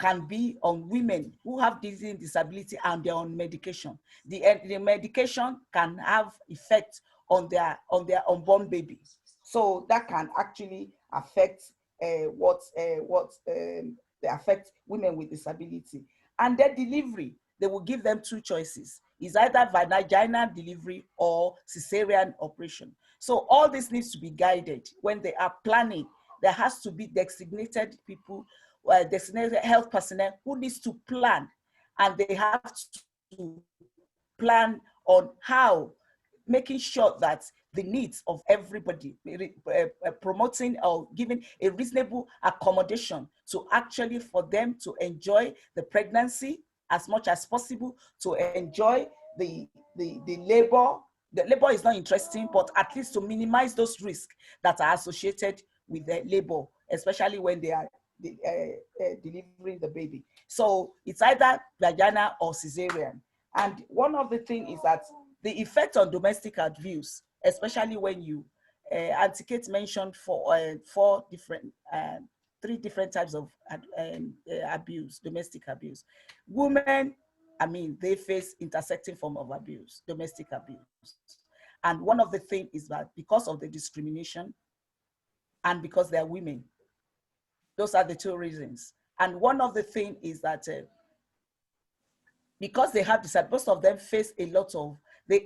can be on women who have disability and they're on medication. The medication can have effect on their unborn baby. So that can actually affect they affect women with disability. And their delivery, they will give them two choices. It's either vaginal delivery or cesarean operation. So all this needs to be guided when they are planning. There has to be designated people, designated health personnel who needs to plan, and they have to plan on how, making sure that the needs of everybody, promoting or giving a reasonable accommodation to actually for them to enjoy the pregnancy as much as possible, to enjoy the labor. The labor is not interesting, but at least to minimize those risks that are associated with the labor, especially when they are delivering the baby. So it's either vaginal or cesarean. And one of the things is that the effect on domestic abuse, especially when you, Auntie Kate mentioned three different types of abuse, domestic abuse. Women, I mean, they face intersecting form of abuse, domestic abuse. And one of the things is that because of the discrimination and because they're women, those are the two reasons. And one of the things is that because they have this, most of them face a lot of, the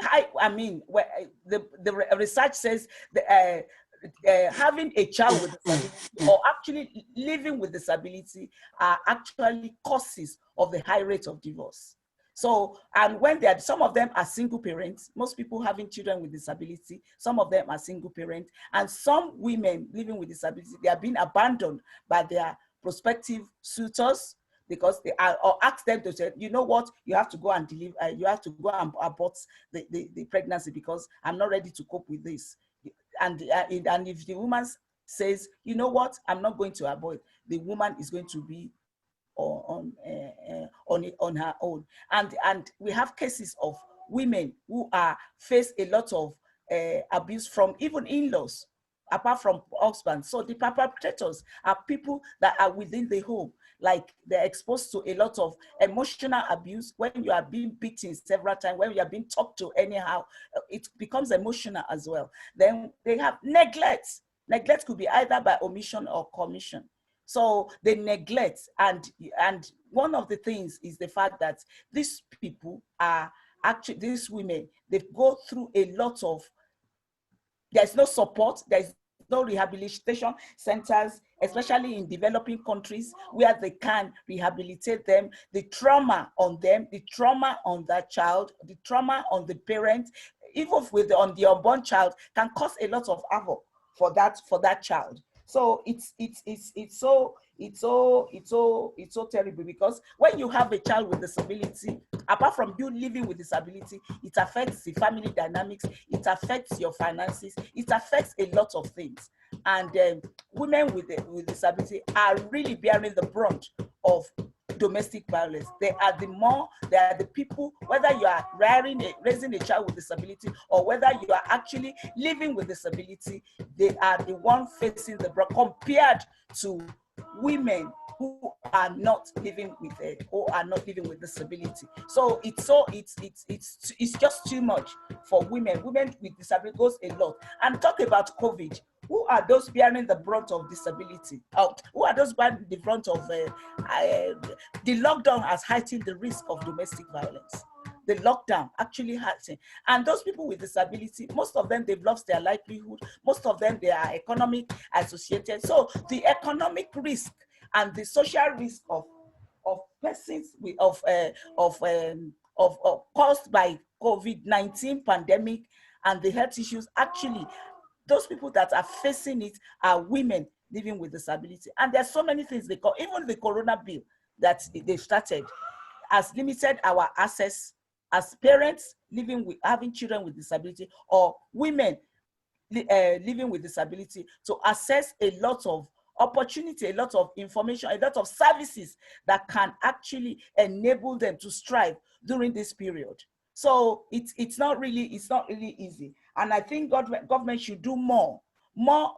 research says that, having a child with disability or actually living with disability are actually causes of the high rate of divorce. So, and when they're, some of them are single parents, most people having children with disability, some of them are single parents, and some women living with disability, they are being abandoned by their prospective suitors because they are, or ask them to say, you know what, you have to go and deliver, you have to go and abort the pregnancy because I'm not ready to cope with this. And if the woman says, you know what, I'm not going to abort, the woman is going to be on her own. And we have cases of women who are face a lot of abuse from even in-laws, apart from husbands. So the perpetrators are people that are within the home, like they're exposed to a lot of emotional abuse. When you are being beaten several times, when you are being talked to anyhow, it becomes emotional as well. Then they have neglect. Neglect could be either by omission or commission. So they neglect, and one of the things is the fact that these people are actually, these women, they go through a lot of, there's no support, there's no rehabilitation centers, especially in developing countries where they can rehabilitate them. The trauma on them, the trauma on that child, the trauma on the parent, even with on the unborn child, can cause a lot of havoc for that child. So it's so terrible, because when you have a child with disability, apart from you living with disability, it affects the family dynamics, it affects your finances, it affects a lot of things. And women with disability are really bearing the brunt of domestic violence. They are the people, whether you are raising a child with disability or whether you are actually living with disability, they are the one facing the brunt compared to women who are not living with disability. So it's just too much for women. Women with disability goes a lot. And talk about COVID. Who are those bearing the brunt of disability? Who are those bearing the brunt of the lockdown has heightened the risk of domestic violence. The lockdown actually heightened. And those people with disability, most of them, they've lost their livelihood. Most of them, they are economic associated. So the economic risk and the social risk of persons caused by COVID-19 pandemic and the health issues, actually, those people that are facing it are women living with disability. And there's so many things they call, even the Corona bill that they started has limited our access as parents having children with disability, or women living with disability, to access a lot of opportunity, a lot of information, a lot of services that can actually enable them to strive during this period. So it's not really easy. And I think government should do more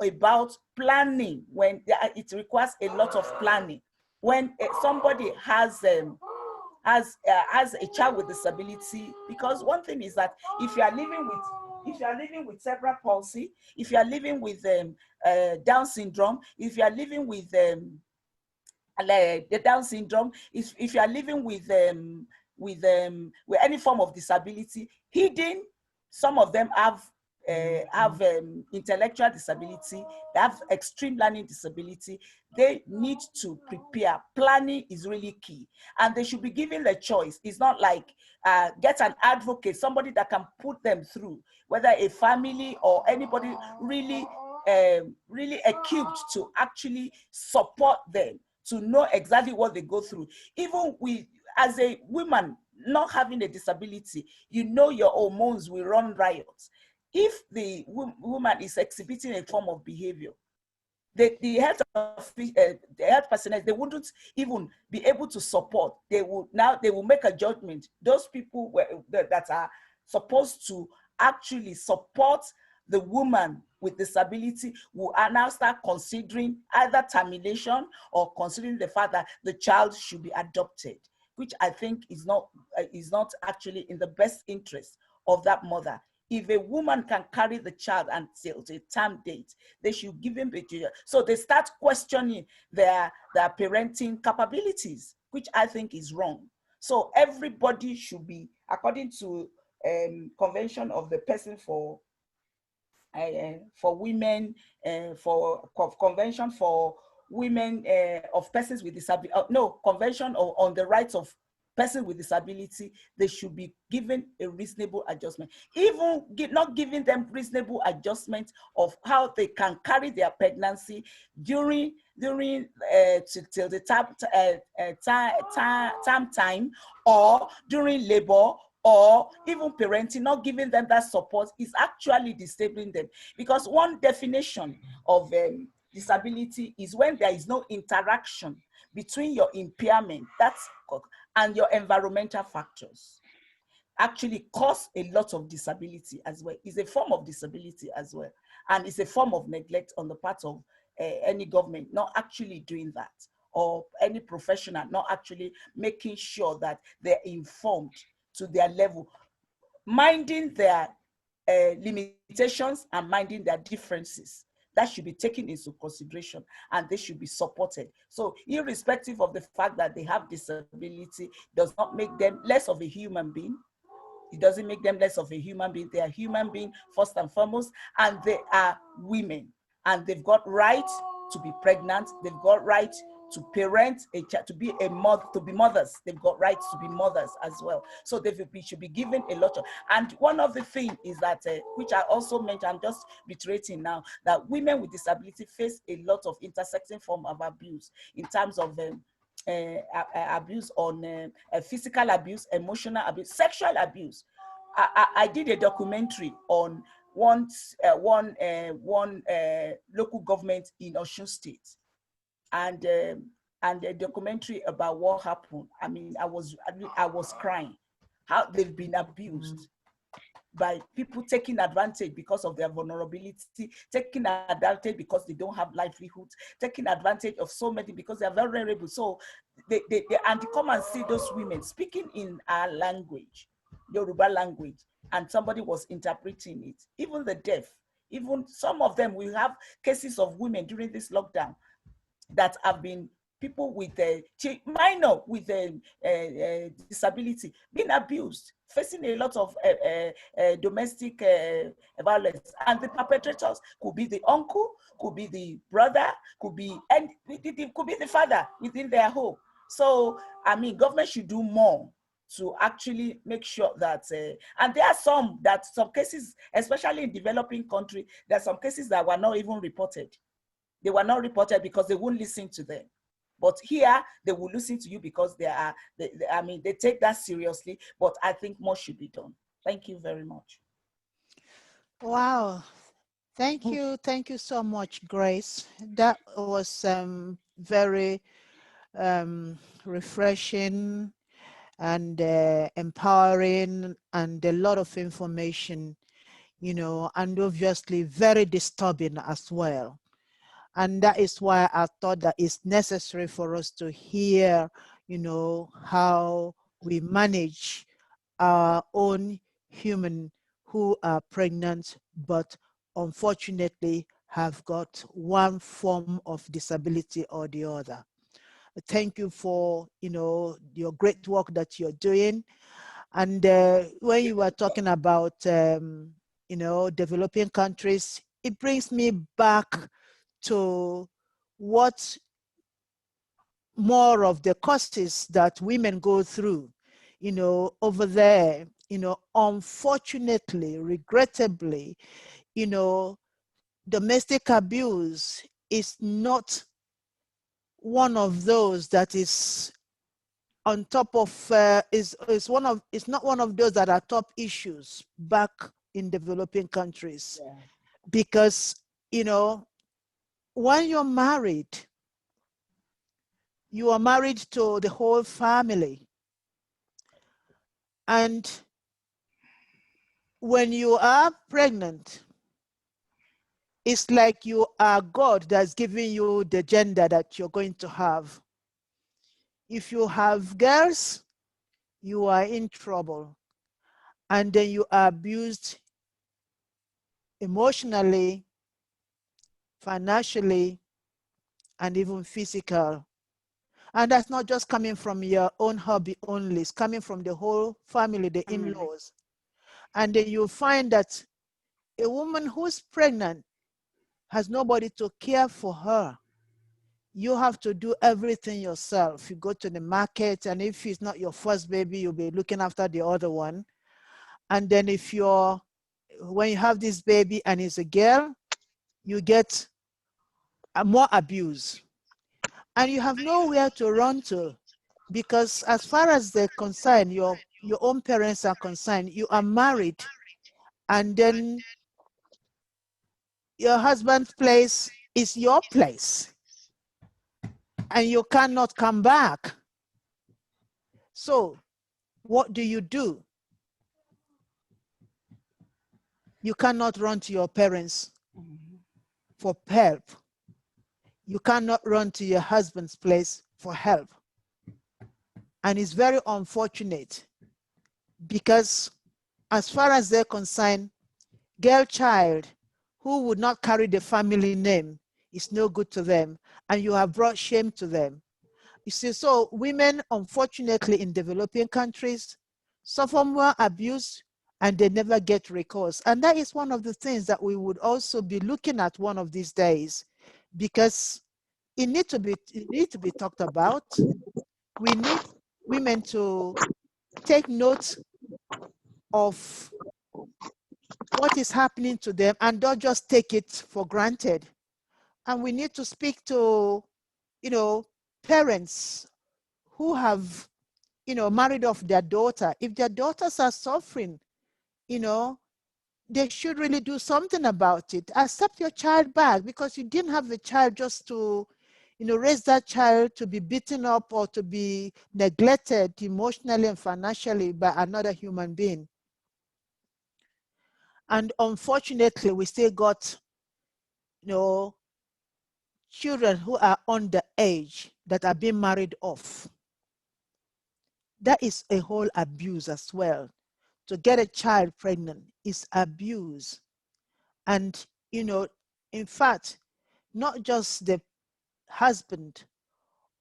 about planning when it requires a lot of planning. When somebody has a child with disability, because one thing is that if you are living with cerebral palsy, if you are living with Down syndrome, if you are living with the Down syndrome, if you are living with any form of disability, hidden, some of them have intellectual disability, they have extreme learning disability, they need to prepare. Planning is really key, and they should be given the choice. It's not like get an advocate, somebody that can put them through, whether a family or anybody really equipped to actually support them, to know exactly what they go through. Even as a woman not having a disability, you know your hormones will run riot. If the woman is exhibiting a form of behavior, the health personnel, they wouldn't even be able to support. They will make a judgment. Those people that are supposed to actually support the woman with disability will now start considering either termination or considering the fact that the child should be adopted, which I think is not actually in the best interest of that mother. If a woman can carry the child until a term date, they should give him the child. So they start questioning their parenting capabilities, which I think is wrong. So everybody should be, according to Convention of the Person for Women, Convention for Women of Persons with Disability, Convention on the Rights of person with disability, they should be given a reasonable adjustment. Even not giving them reasonable adjustment of how they can carry their pregnancy during till the time, or during labor, or even parenting, not giving them that support is actually disabling them. Because one definition of disability is when there is no interaction between your impairment and your environmental factors. Actually cause a lot of disability as well. It's a form of disability as well. And it's a form of neglect on the part of any government not actually doing that, or any professional not actually making sure that they're informed to their level, minding their limitations and minding their differences. That should be taken into consideration, and they should be supported. So irrespective of the fact that they have disability does not make them less of a human being. It doesn't make them less of a human being. They are human beings first and foremost, and they are women, and they've got right to be pregnant. They've got right to parent a child, to be a mother, to be mothers. They've got rights to be mothers as well. So they should be given a lot of. And one of the things is that, which I also mentioned, I'm just reiterating now, that women with disability face a lot of intersecting form of abuse in terms of abuse on physical abuse, emotional abuse, sexual abuse. I did a documentary on one local government in Osun State, and a documentary about what happened. I mean, I was crying, how they've been abused by people taking advantage because of their vulnerability, taking advantage because they don't have livelihoods, taking advantage of so many because they are vulnerable. So they come and see those women speaking in our language, Yoruba language, and somebody was interpreting it. Even the deaf, even some of them, we have cases of women during this lockdown that have been people with minor with disability being abused, facing a lot of domestic violence, and the perpetrators could be the uncle, could be the brother, could be the father within their home. So I mean, government should do more to actually make sure that, and there are some cases, especially in developing countries, there are some cases that were not even reported. They were not reported because they wouldn't listen to them. But here, they will listen to you because they take that seriously, but I think more should be done. Thank you very much. Wow. Thank you so much, Grace. That was very refreshing and empowering, and a lot of information, and obviously very disturbing as well. And that is why I thought that it's necessary for us to hear, how we manage our own human who are pregnant, but unfortunately have got one form of disability or the other. Thank you for, your great work that you're doing. And when you were talking about, developing countries, it brings me back to what more of the causes that women go through, over there, unfortunately, regrettably, domestic abuse is not one of those that is on top of, it's not one of those that are top issues back in developing countries. Yeah. Because, when you're married, you are married to the whole family. And when you are pregnant, it's like you are God that's giving you the gender that you're going to have. If you have girls, you are in trouble. And then you are abused emotionally, financially, and even physical. And that's not just coming from your own hubby only, it's coming from the whole family, the in-laws. And then you find that a woman who's pregnant has nobody to care for her. You have to do everything yourself. You go to the market, and if it's not your first baby, you'll be looking after the other one. And then when you have this baby and it's a girl, you get more abuse. And you have nowhere to run to, because as far as they're concerned, your own parents are concerned, you are married, and then your husband's place is your place, and you cannot come back. So what do? You cannot run to your parents for help. You cannot run to your husband's place for help. And it's very unfortunate, because as far as they're concerned, girl child who would not carry the family name is no good to them, and you have brought shame to them. You see, so women, unfortunately, in developing countries, suffer more abuse, and they never get recourse. And that is one of the things that we would also be looking at one of these days, because it needs to be talked about. We need women to take note of what is happening to them and don't just take it for granted. And we need to speak to, parents who have, married off their daughter. If their daughters are suffering, they should really do something about it. Accept your child back, because you didn't have a child just to, raise that child to be beaten up or to be neglected emotionally and financially by another human being. And unfortunately, we still got, children who are underage that are being married off. That is a whole abuse as well. To get a child pregnant is abuse. And, in fact, not just the husband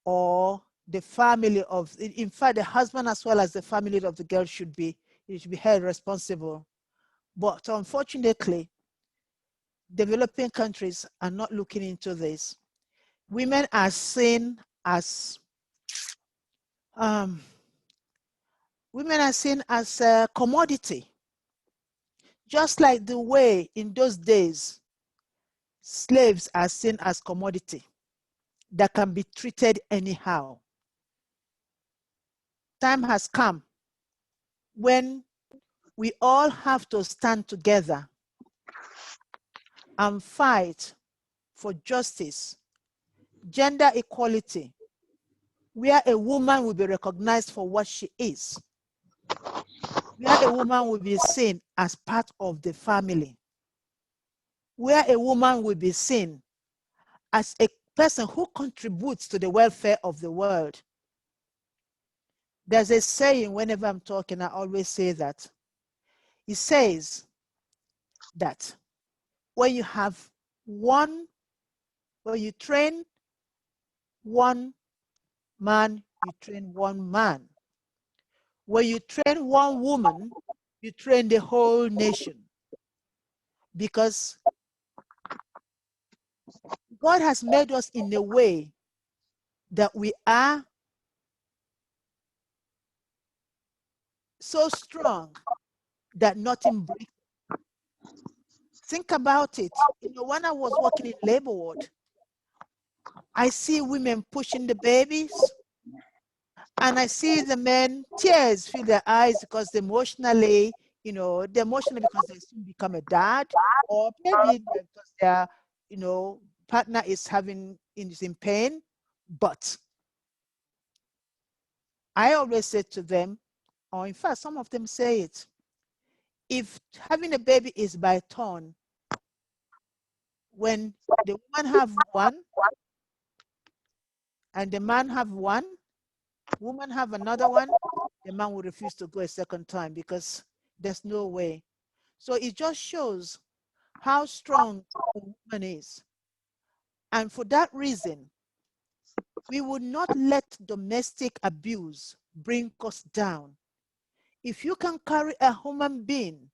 or the family of, in fact, the husband as well as the family of the girl should be held responsible. But unfortunately, developing countries are not looking into this. Women are seen as a commodity, just like the way in those days slaves are seen as commodity that can be treated anyhow. Time has come when we all have to stand together and fight for justice, gender equality, where a woman will be recognized for what she is, where a woman will be seen as part of the family, where a woman will be seen as a person who contributes to the welfare of the world. There's a saying, whenever I'm talking, I always say that. It says that when you train one man, you train one man. When you train one woman, you train the whole nation. Because God has made us in a way that we are so strong that nothing breaks. Think about it. When I was working in labor ward, I see women pushing the babies, and I see the men, tears fill their eyes because they're emotionally because they soon become a dad, or maybe because their, partner is in pain. But I always say to them, or in fact, some of them say it, if having a baby is by turn, when the woman have one and the man have one, woman have another one, the man will refuse to go a second time because there's no way. So it just shows how strong a woman is. And for that reason, we would not let domestic abuse bring us down. If you can carry a human being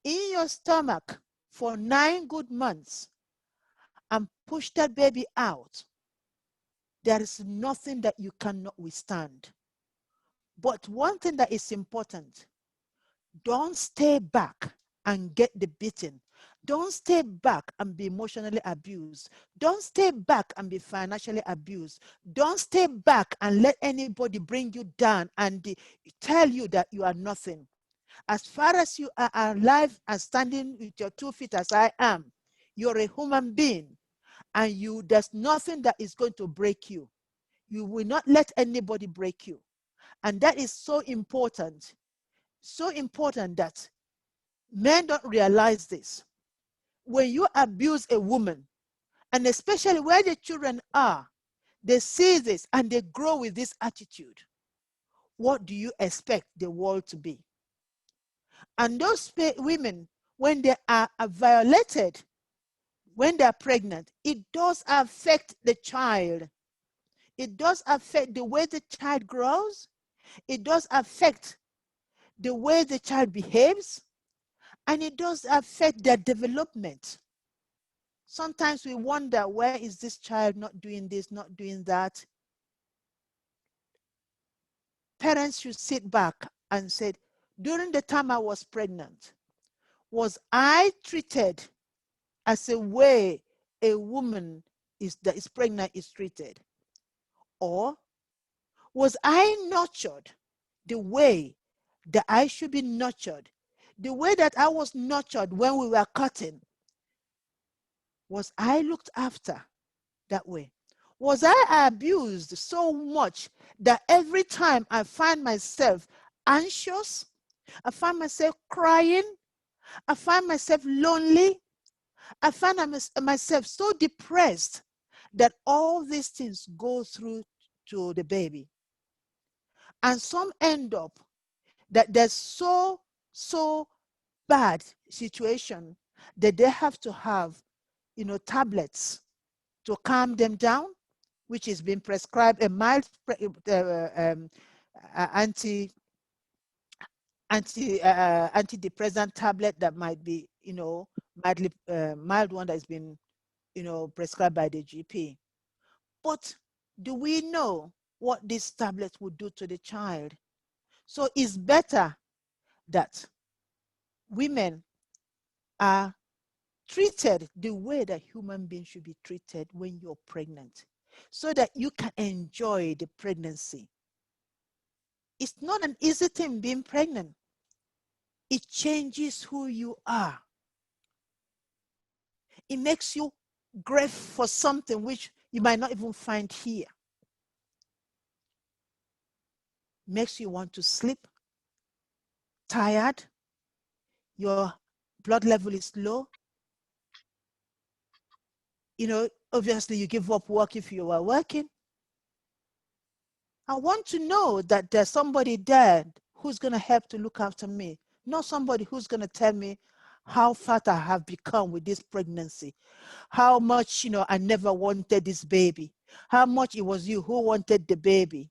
in your stomach for 9 good months and push that baby out, there is nothing that you cannot withstand. But one thing that is important, don't stay back and get the beating. Don't stay back and be emotionally abused. Don't stay back and be financially abused. Don't stay back and let anybody bring you down and tell you that you are nothing. As far as you are alive and standing with your 2 feet as I am, you're a human being, and there's nothing that is going to break you. You will not let anybody break you. And that is so important that men don't realize this. When you abuse a woman, and especially where the children are, they see this and they grow with this attitude. What do you expect the world to be? And those women, when they are violated, when they are pregnant, it does affect the child. It does affect the way the child grows. It does affect the way the child behaves. And it does affect their development. Sometimes we wonder, where is this child not doing this, not doing that? Parents should sit back and say, during the time I was pregnant, was I treated as a way a woman that is pregnant is treated? Or was I nurtured the way that I should be nurtured? The way that I was nurtured when we were cutting, was I looked after that way? Was I abused so much that every time I find myself anxious, I find myself crying, I find myself lonely, I find myself so depressed that all these things go through to the baby? And some end up that there's so bad situation that they have to have, tablets to calm them down, which is being prescribed, a mild antidepressant tablet that might be, mild one that has been, prescribed by the GP. But do we know what this tablet would do to the child? So it's better that women are treated the way that human beings should be treated when you're pregnant, so that you can enjoy the pregnancy. It's not an easy thing being pregnant. It changes who you are. It makes you grateful for something which you might not even find here. Makes you want to sleep, tired, your blood level is low. Obviously you give up work if you are working. I want to know that there's somebody there who's going to help to look after me, not somebody who's going to tell me how fat I have become with this pregnancy, how much, I never wanted this baby, how much it was you who wanted the baby,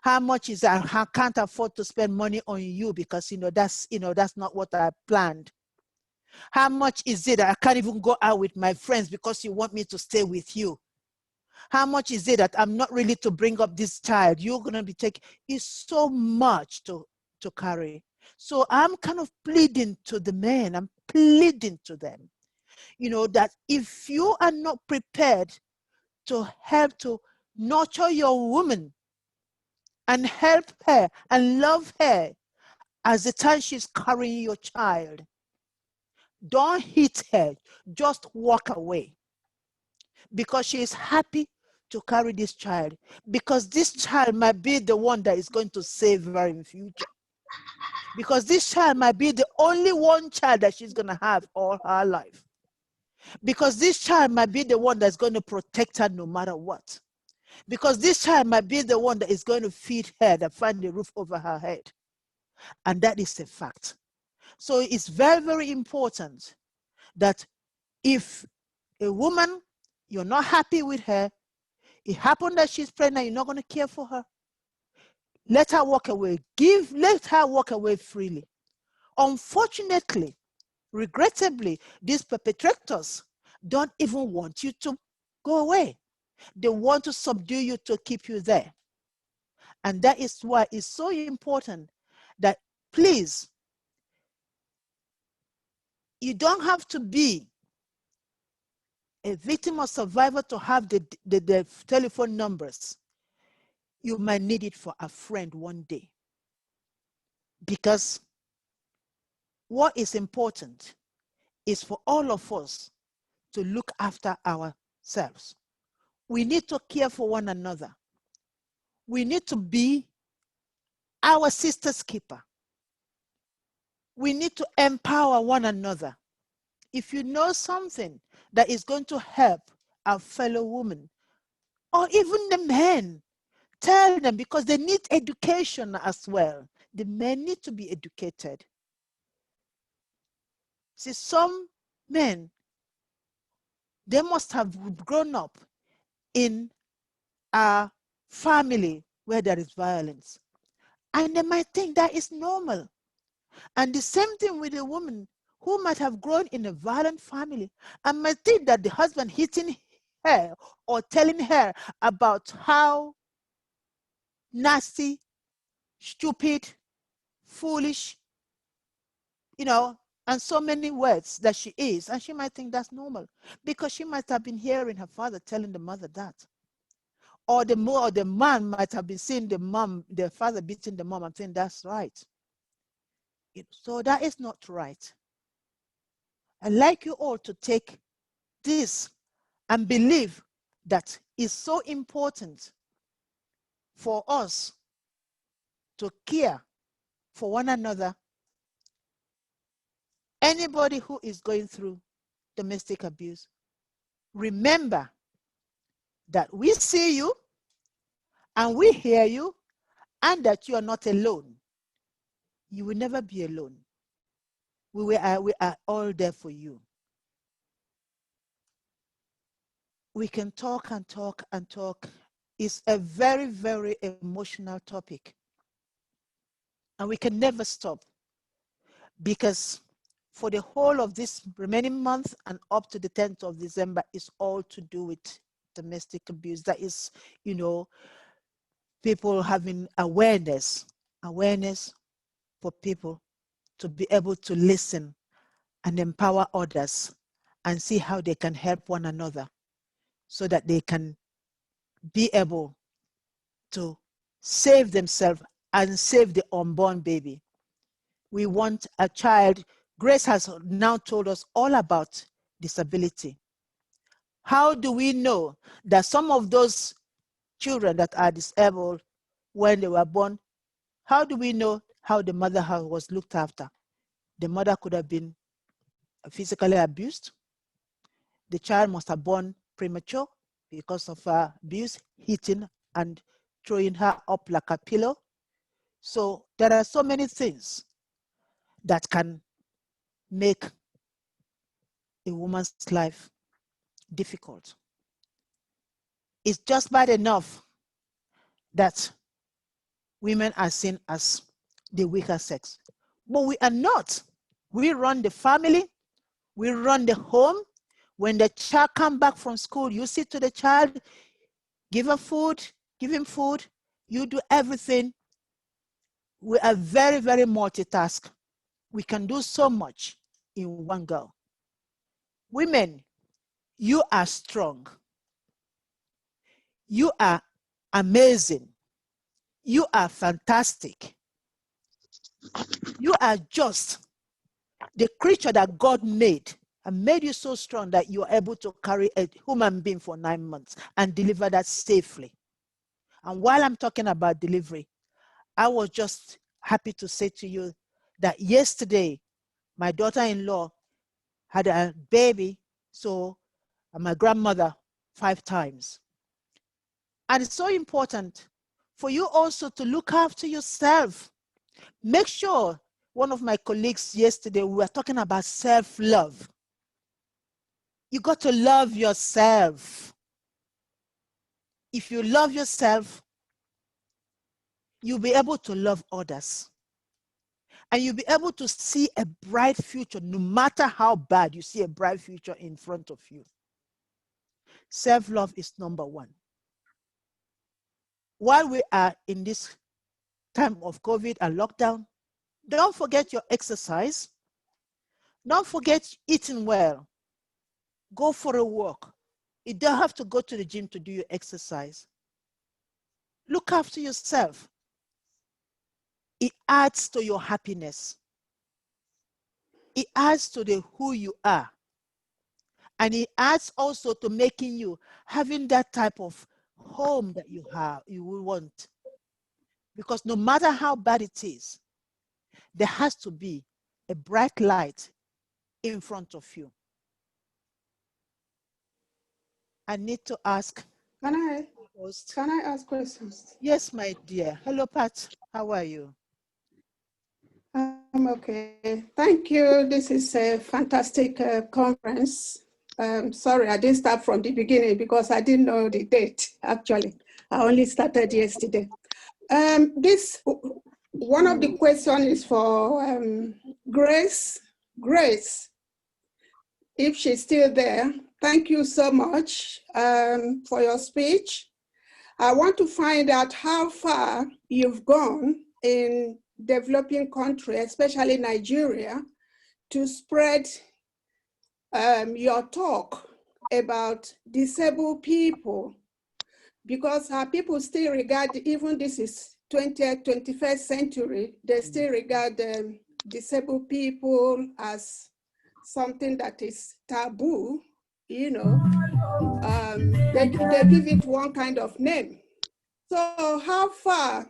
how much is I can't afford to spend money on you because, that's not what I planned. How much is it that I can't even go out with my friends because you want me to stay with you? How much is it that I'm not really to bring up this child? You're going to be taking, it's so much to carry. So I'm kind of pleading to the men, I'm pleading to them, that if you are not prepared to help to nurture your woman and help her and love her as the time she's carrying your child, don't hit her, just walk away, because she is happy to carry this child, because this child might be the one that is going to save her in future, because this child might be the only one child that she's going to have all her life, because this child might be the one that's going to protect her no matter what, because this child might be the one that is going to feed her, that find the roof over her head. And that is a fact. So it's very, very important that if a woman, you're not happy with her, it happened that she's pregnant, you're not going to care for her, let her walk away. Let her walk away freely. Unfortunately, regrettably, these perpetrators don't even want you to go away. They want to subdue you to keep you there. And that is why it's so important that, please, you don't have to be a victim or survivor to have the telephone numbers. You might need it for a friend one day. Because what is important is for all of us to look after ourselves. We need to care for one another. We need to be our sister's keeper. We need to empower one another. If you know something that is going to help our fellow women, or even the men, tell them, because they need education as well. The men need to be educated. See, some men, they must have grown up in a family where there is violence, and they might think that is normal. And the same thing with a woman who might have grown in a violent family and might think that the husband hitting her or telling her about how nasty, stupid, foolish, and so many words that she is, and she might think that's normal because she might have been hearing her father telling the mother that. Or the man might have been seeing the father beating the mom and saying that's right. So that is not right. I'd like you all to take this and believe that it's so important for us to care for one another. Anybody who is going through domestic abuse, remember that we see you and we hear you, and that you are not alone. You will never be alone. We are all there for you. We can talk and talk and talk. It's a very, very emotional topic. And we can never stop, because for the whole of this remaining month and up to the 10th of December is all to do with domestic abuse. That is, people having awareness for people to be able to listen and empower others and see how they can help one another so that they can be able to save themselves and save the unborn baby. We want a child. Grace has now told us all about disability. How do we know that some of those children that are disabled when they were born, how do we know how the mother was looked after? The mother could have been physically abused. The child must have born premature because of abuse, hitting and throwing her up like a pillow. So there are so many things that can make a woman's life difficult. It's just bad enough that women are seen as the weaker sex, but we are not. We run the family, we run the home. When the child comes back from school, you sit to the child, give her food, give him food, you do everything. We are very, very multitask. We can do so much in one go. Women, you are strong. You are amazing. You are fantastic. You are just the creature that God made and made you so strong that you are able to carry a human being for 9 months and deliver that safely. And while I'm talking about delivery, I was just happy to say to you that yesterday, my daughter-in-law had a baby, so my grandmother 5 times. And it's so important for you also to look after yourself. Make sure, one of my colleagues yesterday, we were talking about self-love. You got to love yourself. If you love yourself, you'll be able to love others. And you'll be able to see a bright future, no matter how bad, you see a bright future in front of you. Self-love is number one. While we are in this time of COVID and lockdown, don't forget your exercise. Don't forget eating well. Go for a walk. You don't have to go to the gym to do your exercise. Look after yourself. It adds to your happiness. It adds to who you are. And it adds also to making you having that type of home that you will want. Because no matter how bad it is, there has to be a bright light in front of you. I need to ask. Can I ask questions? Yes, my dear. Hello, Pat. How are you? I'm okay. Thank you. This is a fantastic conference. Sorry, I didn't start from the beginning because I didn't know the date, actually. I only started yesterday. One of the questions is for Grace. Grace, if she's still there, thank you so much for your speech. I want to find out how far you've gone in developing countries, especially Nigeria, to spread your talk about disabled people, because our people still regard, even this is 20th, 21st century, they still regard disabled people as something that is taboo, you know. They give it one kind of name. So how far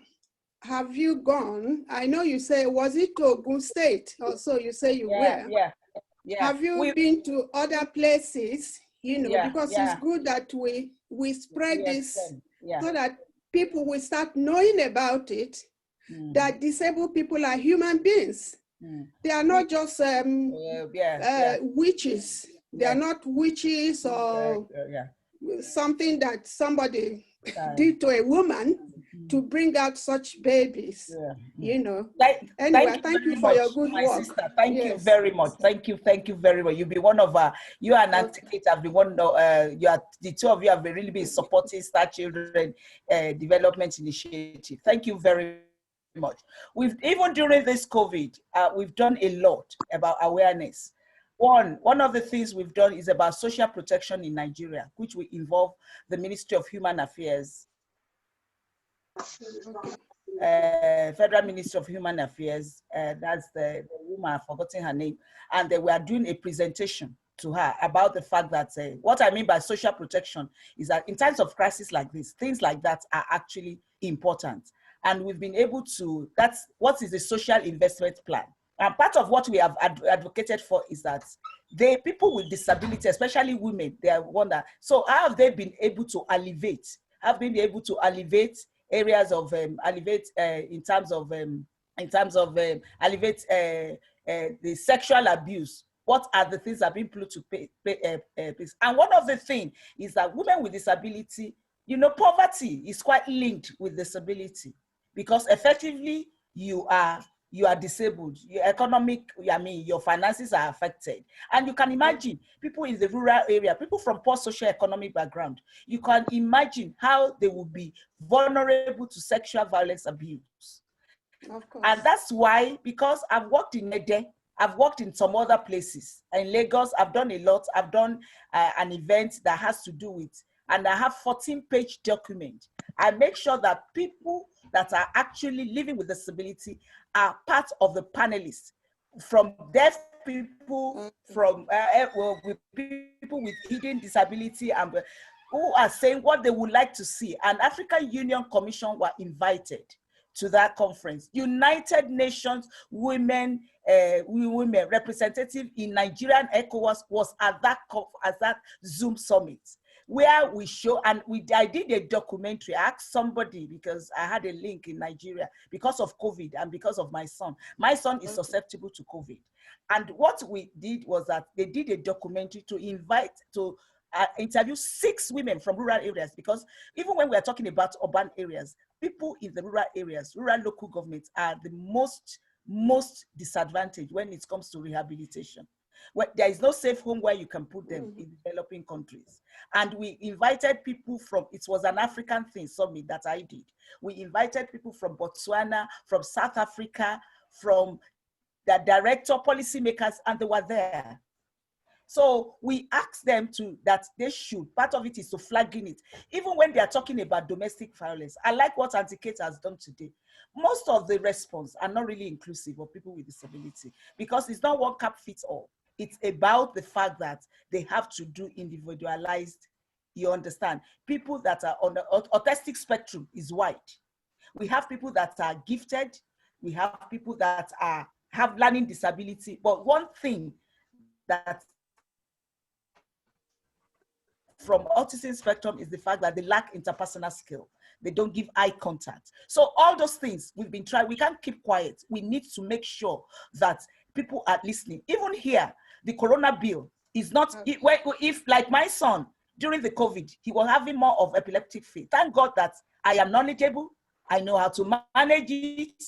have you gone? I know you say, was it to Ogun State? Also, you say you were. Yeah. Have you been to other places? You know, because it's good that we spread this so that people will start knowing about it, that disabled people are human beings. They are not just witches. They are not witches or something that somebody did to a woman to bring out such babies, you know. Anyway, thank you for your good work. Sister, thank you very much. Thank you very much. You've been one of you and Auntie Kate have been one of the two of you have really been supporting Star Children Development Initiative. Thank you very much. Even during this COVID, we've done a lot about awareness. One of the things we've done is about social protection in Nigeria, which will involve the Ministry of Human Affairs, Federal Ministry of Human Affairs. That's the woman, I've forgotten her name, and they were doing a presentation to her about the fact that what I mean by social protection is that in times of crisis like this, things like that are actually important. And we've been able to, that's what is the social investment plan. And part of what we have advocated for is that people with disability, especially women, they are wonder. So how have they been able to alleviate? Have been able to alleviate areas of alleviate in terms of alleviate the sexual abuse? What are the things that have been put to place? And one of the things is that women with disability, you know, poverty is quite linked with disability, because effectively you are disabled, your economic, your finances are affected. And you can imagine people in the rural area, people from poor socio-economic background, you can imagine how they will be vulnerable to sexual violence abuse. Of course. And that's why, because I've worked in Ede, I've worked in some other places. In Lagos, I've done a lot. I've done an event that has to do with, and I have 14-page document. I make sure that people that are actually living with disability are part of the panelists, from deaf people, from with people with hidden disability, and who are saying what they would like to see. And African Union Commission were invited to that conference. United Nations women representative in Nigerian ECOWAS was at that Zoom summit, where we show, and I did a documentary. I asked somebody, because I had a link in Nigeria because of COVID and because of my son. My son is susceptible to COVID. And what we did was that they did a documentary to interview 6 women from rural areas, because even when we are talking about urban areas, people in the rural areas, rural local governments are the most disadvantaged when it comes to rehabilitation. where there is no safe home where you can put them in developing countries. And we invited people from, it was an African thing summit that I did. We invited people from Botswana, from South Africa, from the director, policymakers, and they were there. So we asked them to, that they should, part of it is to flagging it. Even when they are talking about domestic violence, I like what Auntie Kate has done today. Most of the response are not really inclusive of people with disability, because it's not one cap fits all. It's about the fact that they have to do individualized, you understand? People that are on the autistic spectrum is wide. We have people that are gifted. We have people that have learning disability. But one thing that from autism spectrum is the fact that they lack interpersonal skill. They don't give eye contact. So all those things we've been trying, we can't keep quiet. We need to make sure that people are listening. Even here, the Corona bill is not, if like my son, during the COVID, he was having more of epileptic fit. Thank God that I am knowledgeable. I know how to manage it.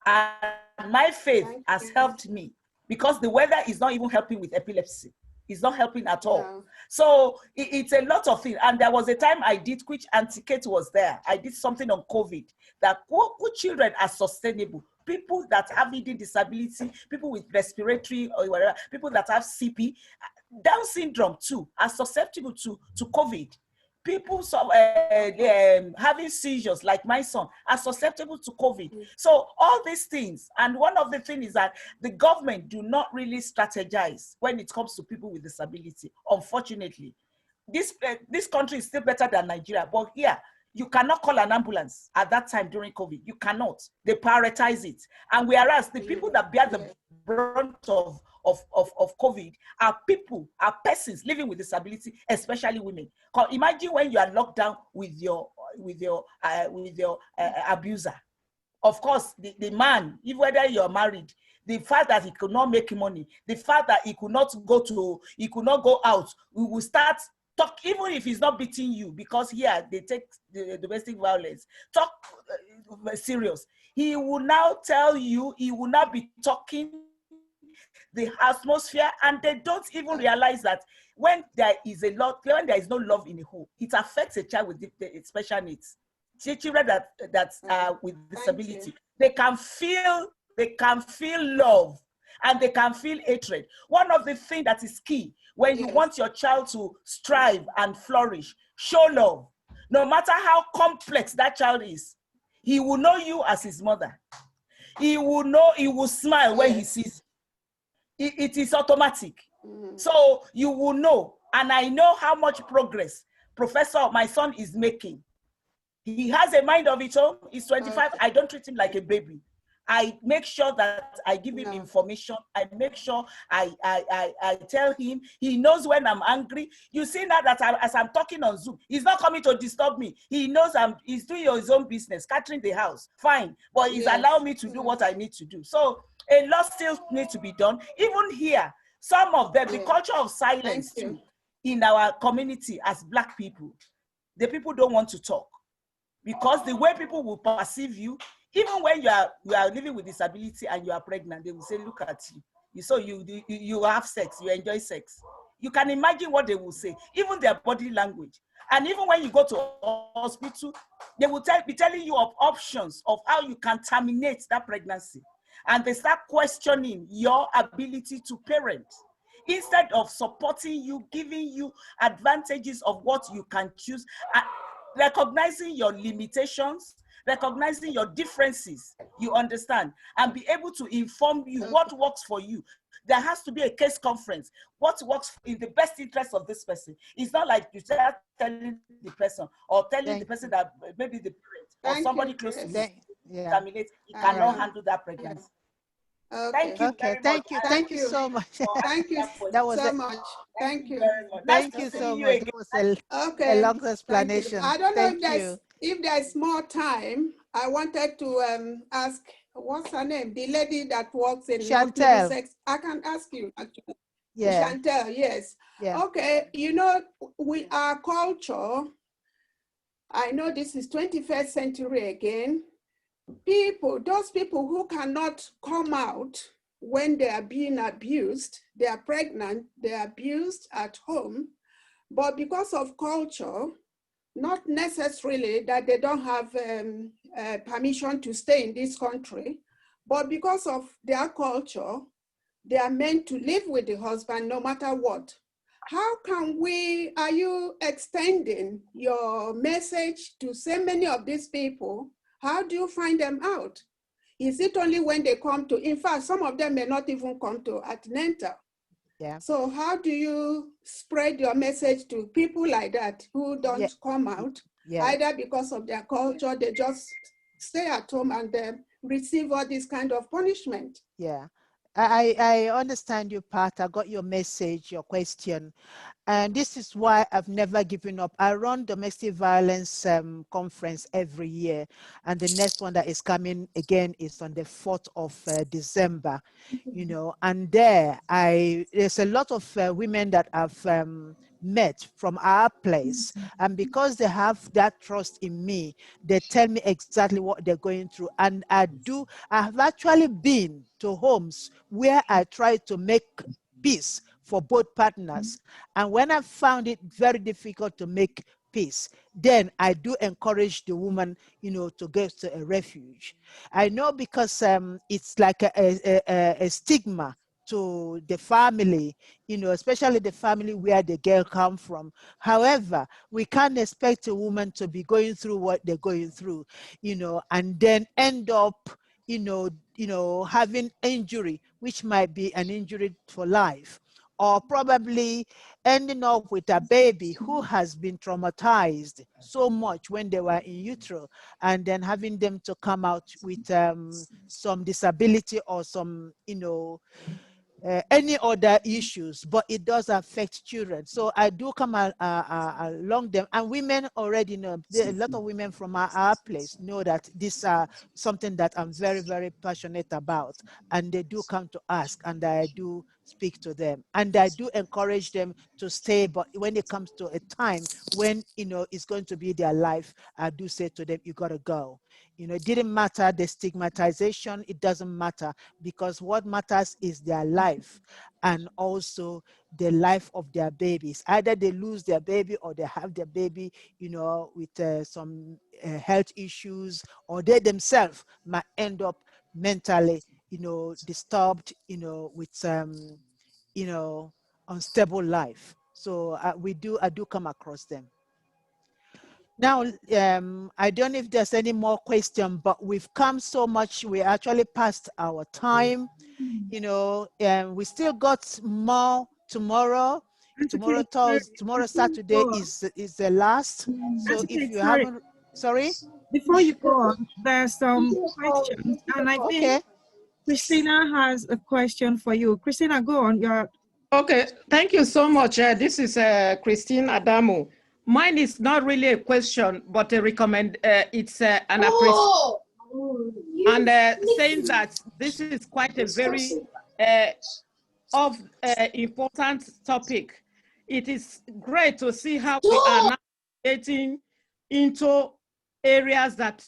And my faith has helped me, because the weather is not even helping with epilepsy. It's not helping at all. No. So it's a lot of things. And there was a time I did, which Auntie Kate was there. I did something on COVID, that good children are sustainable. People that have eating disability, people with respiratory or whatever, people that have CP, Down syndrome too, are susceptible to COVID. People having seizures, like my son, are susceptible to COVID. So all these things, and one of the things is that the government do not really strategize when it comes to people with disability. Unfortunately, this country is still better than Nigeria, but here, you cannot call an ambulance at that time during COVID. You cannot. They prioritize it. And whereas the people that bear the brunt of COVID are people, are persons living with disability, especially women. Imagine when you are locked down with your abuser. Of course, the man, even whether you're married, the fact that he could not make money, the fact that he could not go out, we will start talk, even if he's not beating you, because here they take the domestic violence. Talk serious. He will now tell you, he will not be talking the atmosphere, and they don't even realize that when there is no love in the home, it affects a child with special needs. Children that are with disability, they can feel love and they can feel hatred. One of the things that is key when you want your child to strive and flourish, show love. No matter how complex that child is, he will know you as his mother. He will smile when he sees you. It is automatic. So you will know, and I know how much progress my son is making. He has a mind of his own. He's 25. I don't treat him like a baby. I make sure that I give him information. I make sure I tell him. He knows when I'm angry. You see now that as I'm talking on Zoom, he's not coming to disturb me. He knows he's doing his own business, catering the house. Fine. But he's allowing me to do what I need to do. So a lot still needs to be done. Even here, some of them, the culture of silence too, in our community as Black people, the people don't want to talk. Because the way people will perceive you, even when you are living with disability and you are pregnant, they will say, look at you. So you have sex, you enjoy sex. You can imagine what they will say, even their body language. And even when you go to hospital, they will be telling you of options of how you can terminate that pregnancy. And they start questioning your ability to parent. Instead of supporting you, giving you advantages of what you can choose, recognizing your limitations, recognizing your differences, you understand, and be able to inform you what works for you. There has to be a case conference. What works in the best interest of this person? It's not like you start telling the person or telling the person that maybe the parent or somebody close to you terminate, he cannot handle that pregnancy. Okay. Thank you so much. Thank you so much. Thank you. Thank you so much. It was a long explanation. I don't know if there's more time. I wanted to ask, what's her name? The lady that works in Chantel. Sex. I can ask you actually. Yeah. Chantel, yes. Yeah. Okay, our culture, I know this is 21st century again. Those people who cannot come out when they are being abused, they are pregnant, they are abused at home, but because of culture, not necessarily that they don't have permission to stay in this country, but because of their culture, they are meant to live with the husband no matter what. How can are you extending your message to so many of these people? How do you find them out? Is it only when they come to, in fact, some of them may not even come to antenatal. Yeah. So how do you spread your message to people like that who don't come out, either because of their culture, they just stay at home and receive all this kind of punishment? Yeah. I understand you, Pat. I got your message, your question. And this is why I've never given up. I run domestic violence conference every year. And the next one that is coming again is on the 4th of December, you know, and there's a lot of women that I've met from our place. And because they have that trust in me, they tell me exactly what they're going through. And I have actually been to homes where I try to make peace for both partners. And when I found it very difficult to make peace, then I do encourage the woman, you know, to go to a refuge. I know because it's like a stigma to the family, you know, especially the family where the girl come from. However, we can't expect a woman to be going through what they're going through, you know, and then end up, you know, having injury, which might be an injury for life, or probably ending up with a baby who has been traumatized so much when they were in utero, and then having them to come out with some disability or some, you know, any other issues, but it does affect children. So I do come along them, and women already know. A lot of women from our place know that this is something that I'm very, very passionate about, and they do come to ask, and I do speak to them, and I do encourage them to stay. But when it comes to a time when, you know, it's going to be their life, I do say to them, you gotta go. You know, it didn't matter the stigmatization, it doesn't matter, because what matters is their life and also the life of their babies. Either they lose their baby or they have their baby, you know, with some health issues, or they themselves might end up mentally, you know, disturbed, you know, with you know, unstable life. So I do come across them. Now, I don't know if there's any more question, but we've come so much, we actually passed our time, you know, and we still got more tomorrow. Tomorrow Saturday is the last. So if you haven't, sorry? Before you go on, there's some questions, and I think Christina has a question for you. Christina, go on. Okay, thank you so much. This is Christine Adamu. Mine is not really a question, but a recommend. It's an appreciation, and saying that this is quite a very important topic. It is great to see how we are now getting into areas that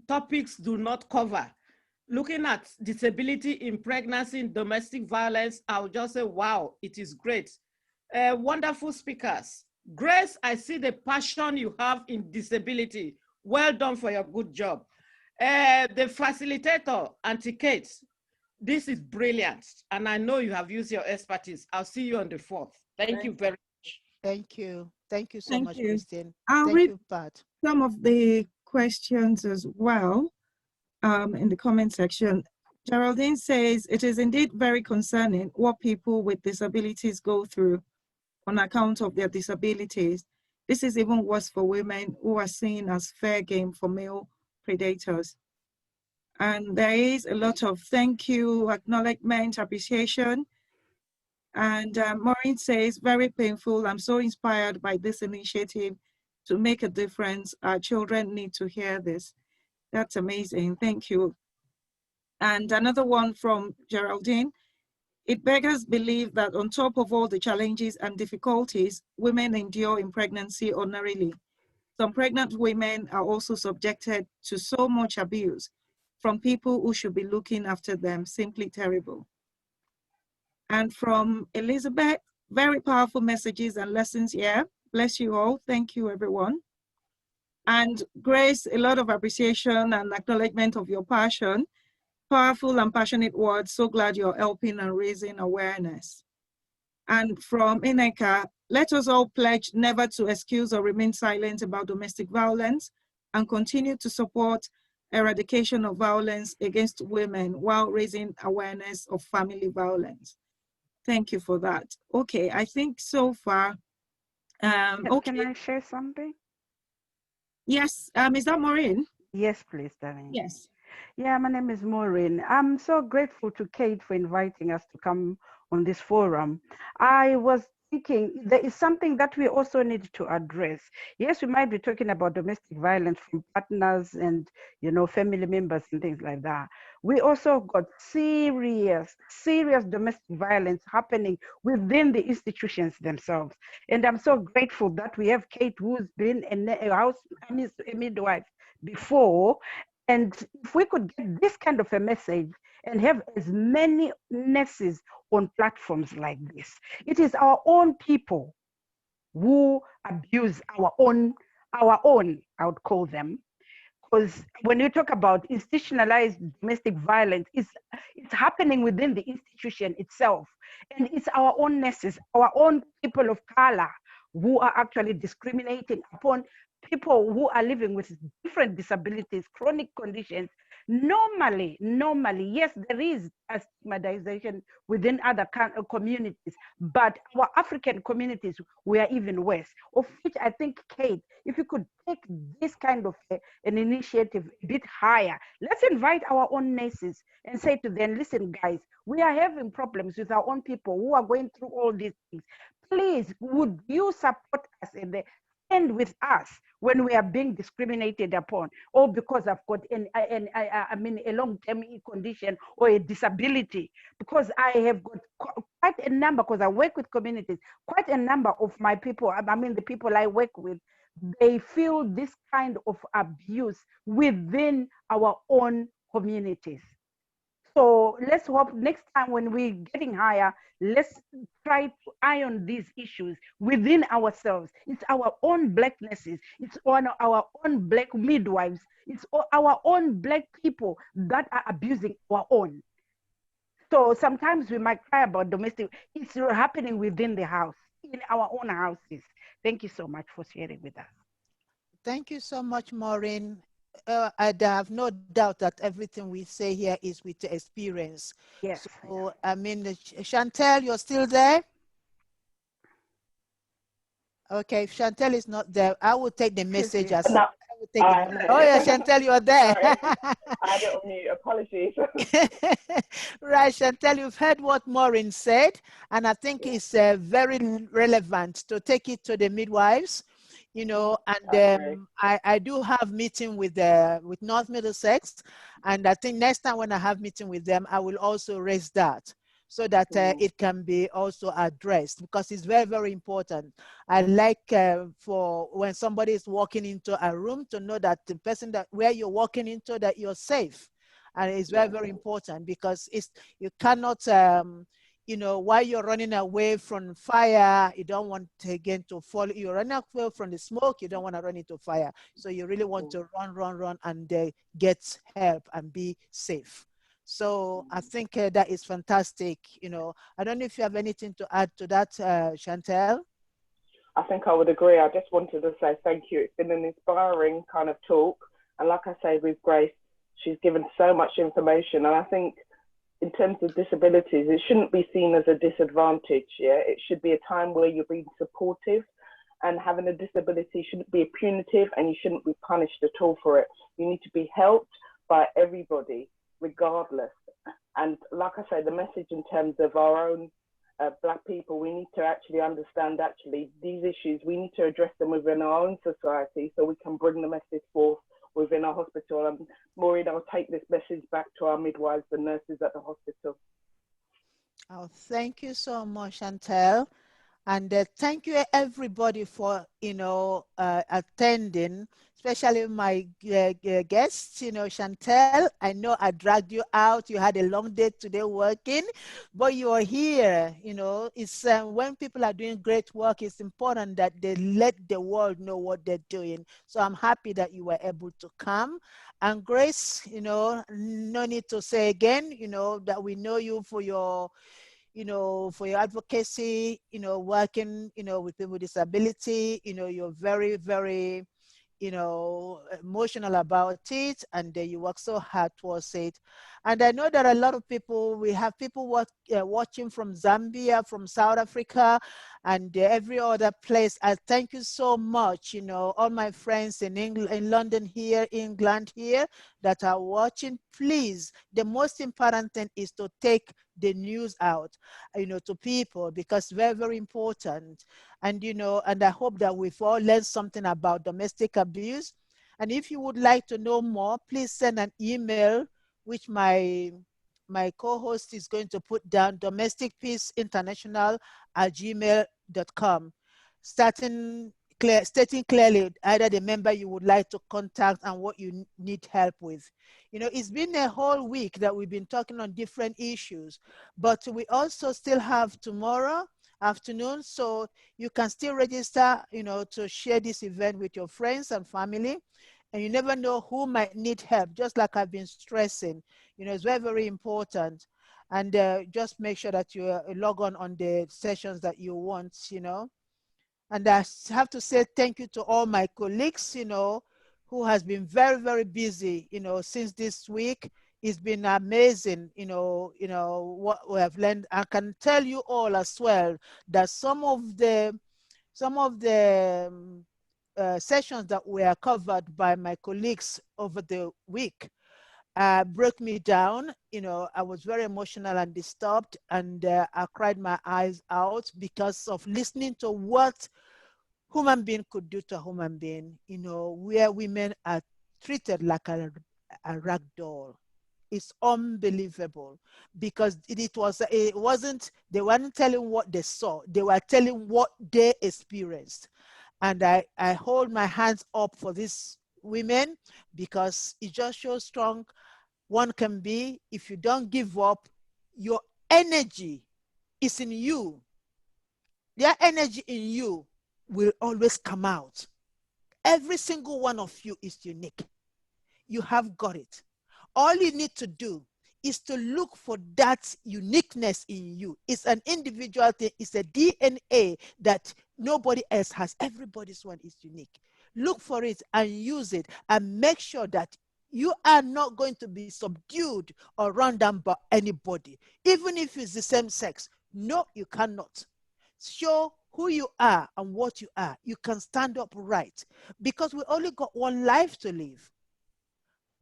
topics do not cover. Looking at disability in pregnancy and domestic violence, I'll just say, wow, it is great. Wonderful speakers. Grace, I see the passion you have in disability. Well done for your good job. The facilitator, Auntie Kate, this is brilliant. And I know you have used your expertise. I'll see you on the 4th. Thank you very much. Thank you. Thank you so much, Christine. I'll Thank you, Pat. Some of the questions as well in the comment section. Geraldine says, it is indeed very concerning what people with disabilities go through on account of their disabilities. This is even worse for women who are seen as fair game for male predators. And there is a lot of thank you, acknowledgement, appreciation. And Maureen says, very painful. I'm so inspired by this initiative to make a difference. Our children need to hear this. That's amazing. Thank you. And another one from Geraldine. It beggars belief that on top of all the challenges and difficulties women endure in pregnancy ordinarily, some pregnant women are also subjected to so much abuse from people who should be looking after them. Simply terrible. And from Elizabeth, very powerful messages and lessons here. Bless you all. Thank you, everyone. And Grace, a lot of appreciation and acknowledgement of your passion. Powerful and passionate words. So glad you're helping and raising awareness. And from Ineka, let us all pledge never to excuse or remain silent about domestic violence and continue to support eradication of violence against women while raising awareness of family violence. Thank you for that. Okay, I think so far. Okay. Can I share something? Yes, is that Maureen? Yes, please, darling. Yes. Yeah, my name is Maureen. I'm so grateful to Kate for inviting us to come on this forum. I was thinking there is something that we also need to address. Yes, we might be talking about domestic violence from partners and, you know, family members and things like that. We also got serious domestic violence happening within the institutions themselves. And I'm so grateful that we have Kate, who's been a midwife before. And if we could get this kind of a message and have as many nurses on platforms like this, it is our own people who abuse our own, I would call them. Because when you talk about institutionalized domestic violence, it's happening within the institution itself. And it's our own nurses, our own people of color who are actually discriminating upon people who are living with different disabilities, chronic conditions. Normally, yes, there is a stigmatization within other communities, but our African communities, we are even worse, of which I think, Kate, if you could take this kind of an initiative a bit higher, let's invite our own nurses and say to them, listen, guys, we are having problems with our own people who are going through all these things. Please, would you support us in the stand with us when we are being discriminated upon, or because I've got a long-term condition or a disability? Because I have got quite a number, because I work with communities, quite a number of my people, the people I work with, they feel this kind of abuse within our own communities. So let's hope next time when we're getting higher, let's try to iron these issues within ourselves. It's our own blacknesses. It's on our own black midwives. It's our own black people that are abusing our own. So sometimes we might cry about domestic. It's happening within the house, in our own houses. Thank you so much for sharing with us. Thank you so much, Maureen. I have no doubt that everything we say here is with experience. Yes. So, Chantel, you're still there? Okay, if Chantel is not there, I will take the message as no. Oh yeah, Chantel, you are there. Sorry. I had it on mute. Apologies. Right, Chantel, you've heard what Maureen said, and I think it's very relevant to take it to the midwives, you know, and I do have meeting with North Middlesex, and I think next time when I have meeting with them, I will also raise that, so that it can be also addressed, because it's very, very important. I like for when somebody is walking into a room to know that the person where you're walking into, that you're safe. And it's very, very important, because you cannot, you know, while you're running away from fire, you don't want again to fall. You're running away from the smoke, you don't want to run into fire. So you really want to run and get help and be safe. So I think that is fantastic. You know, I don't know if you have anything to add to that, Chantel. I think I would agree. I just wanted to say thank you. It's been an inspiring kind of talk. And like I say, with Grace, she's given so much information. And I think in terms of disabilities, it shouldn't be seen as a disadvantage. Yeah, it should be a time where you're being supportive, and having a disability shouldn't be punitive, and you shouldn't be punished at all for it. You need to be helped by everybody, regardless. And like I say, the message in terms of our own Black people, we need to actually understand these issues. We need to address them within our own society so we can bring the message forth within our hospital. And Maureen, I'll take this message back to our midwives and nurses at the hospital. Oh, thank you so much, Chantel. And thank you everybody for, attending, especially my guests, Chantel. I know I dragged you out. You had a long day today working, but you are here. It's when people are doing great work, it's important that they let the world know what they're doing. So I'm happy that you were able to come. And Grace, no need to say again, that we know you for your advocacy, working, with people with disability, you're very, very, emotional about it, and you work so hard towards it. And I know there are a lot of people, we have people watching from Zambia, from South Africa, and every other place. I thank you so much, all my friends in England, in London here, England here, that are watching. Please, the most important thing is to take the news out, to people, because very, very important. And, and I hope that we've all learned something about domestic abuse. And if you would like to know more, please send an email, which my co-host is going to put down, domesticpeaceinternational@gmail.com, stating clearly either the member you would like to contact and what you need help with. It's been a whole week that we've been talking on different issues, but we also still have tomorrow afternoon, so you can still register, to share this event with your friends and family. And you never know who might need help, just like I've been stressing. It's very, very important. And just make sure that you log on the sessions that you want, And I have to say thank you to all my colleagues, who has been very, very busy, since this week. It's been amazing, what we have learned. I can tell you all as well that some of the sessions that were covered by my colleagues over the week broke me down. I was very emotional and disturbed, and I cried my eyes out because of listening to what human being could do to a human being, where women are treated like a rag doll. It's unbelievable, because it wasn't, they weren't telling what they saw, they were telling what they experienced. And I hold my hands up for these women, because it just shows strong one can be. If you don't give up, your energy is in you. Their energy in you will always come out. Every single one of you is unique. You have got it. All you need to do is to look for that uniqueness in you. It's an individual thing. It's a DNA that nobody else has. Everybody's one is unique. Look for it and use it, and make sure that you are not going to be subdued or run down by anybody, even if it's the same sex. No, you cannot. Show who you are and what you are. You can stand up right, because we only got one life to live.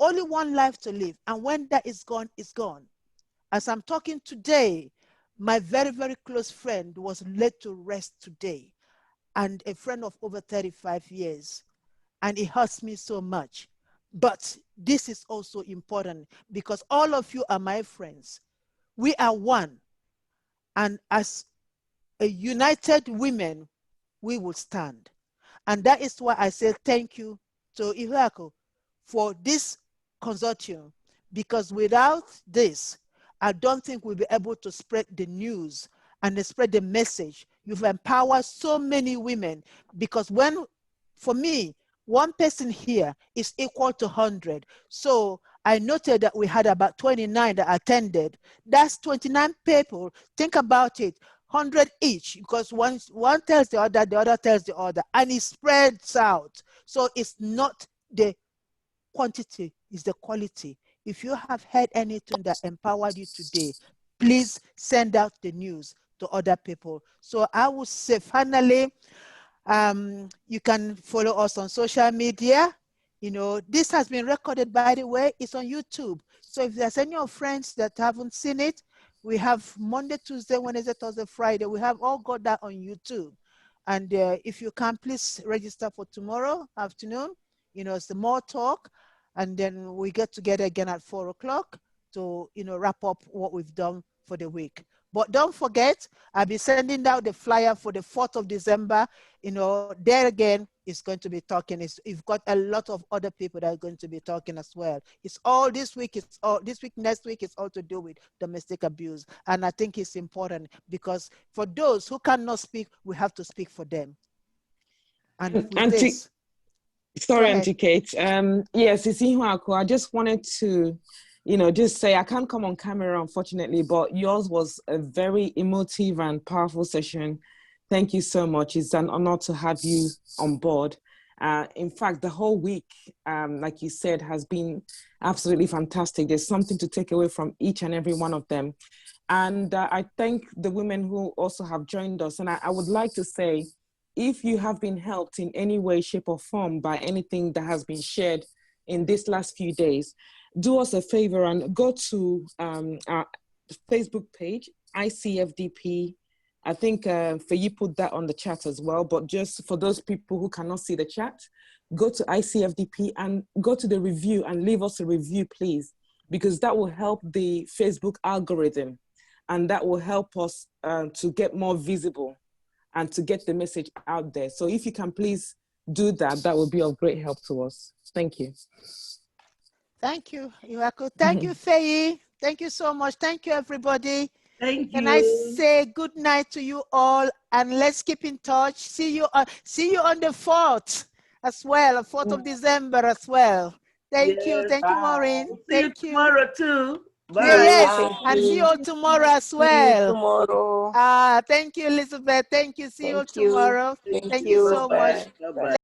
Only one life to live. And when that is gone, it's gone. As I'm talking today, my very, very close friend was laid to rest today, and a friend of over 35 years. And it hurts me so much. But this is also important, because all of you are my friends. We are one. And as a united women, we will stand. And that is why I say thank you to Ihuako for this consortium, because without this, I don't think we'll be able to spread the news and spread the message. You've empowered so many women, because for me, one person here is equal to 100. So I noted that we had about 29 that attended. That's 29 people. Think about it. 100 each, because one tells the other tells the other, and it spreads out. So it's not the quantity, it's the quality. If you have heard anything that empowered you today, please send out the news to other people. So I would say, finally, you can follow us on social media. This has been recorded, by the way. It's on YouTube. So if there's any of your friends that haven't seen it, we have Monday, Tuesday, Wednesday, Thursday, Friday. We have all got that on YouTube. And if you can, please register for tomorrow afternoon. It's the more talk. And then we get together again at 4 o'clock to, wrap up what we've done for the week. But don't forget, I'll be sending out the flyer for the 4th of December. You know, there again, it's going to be talking. You've got a lot of other people that are going to be talking as well. It's all this week, next week, it's all to do with domestic abuse. And I think it's important because for those who cannot speak, we have to speak for them. And with this, sorry, Auntie Kate. Yes, I just wanted to, just say I can't come on camera, unfortunately, but yours was a very emotive and powerful session. Thank you so much. It's an honor to have you on board. In fact, the whole week, like you said, has been absolutely fantastic. There's something to take away from each and every one of them. And I thank the women who also have joined us. And I would like to say, if you have been helped in any way, shape, or form by anything that has been shared in these last few days, do us a favor and go to our Facebook page, ICFDP. I think Faye put that on the chat as well, but just for those people who cannot see the chat, go to ICFDP and go to the review and leave us a review, please, because that will help the Facebook algorithm and that will help us to get more visible and to get the message out there. So if you can please do that, that would be of great help to us. Thank you. Thank you, Iwako. Thank you, Faye. Thank you so much. Thank you, everybody. Thank you. Can I say good night to you all, and let's keep in touch. See you on the 4th as well, 4th of December as well. Thank you. Thank you, Maureen. Thank you. Tomorrow too. Bye. Yes, and see you all tomorrow as well. Tomorrow. Thank you, Elizabeth. Thank you. See you Thank you. tomorrow. Thank you so much. Bye-bye.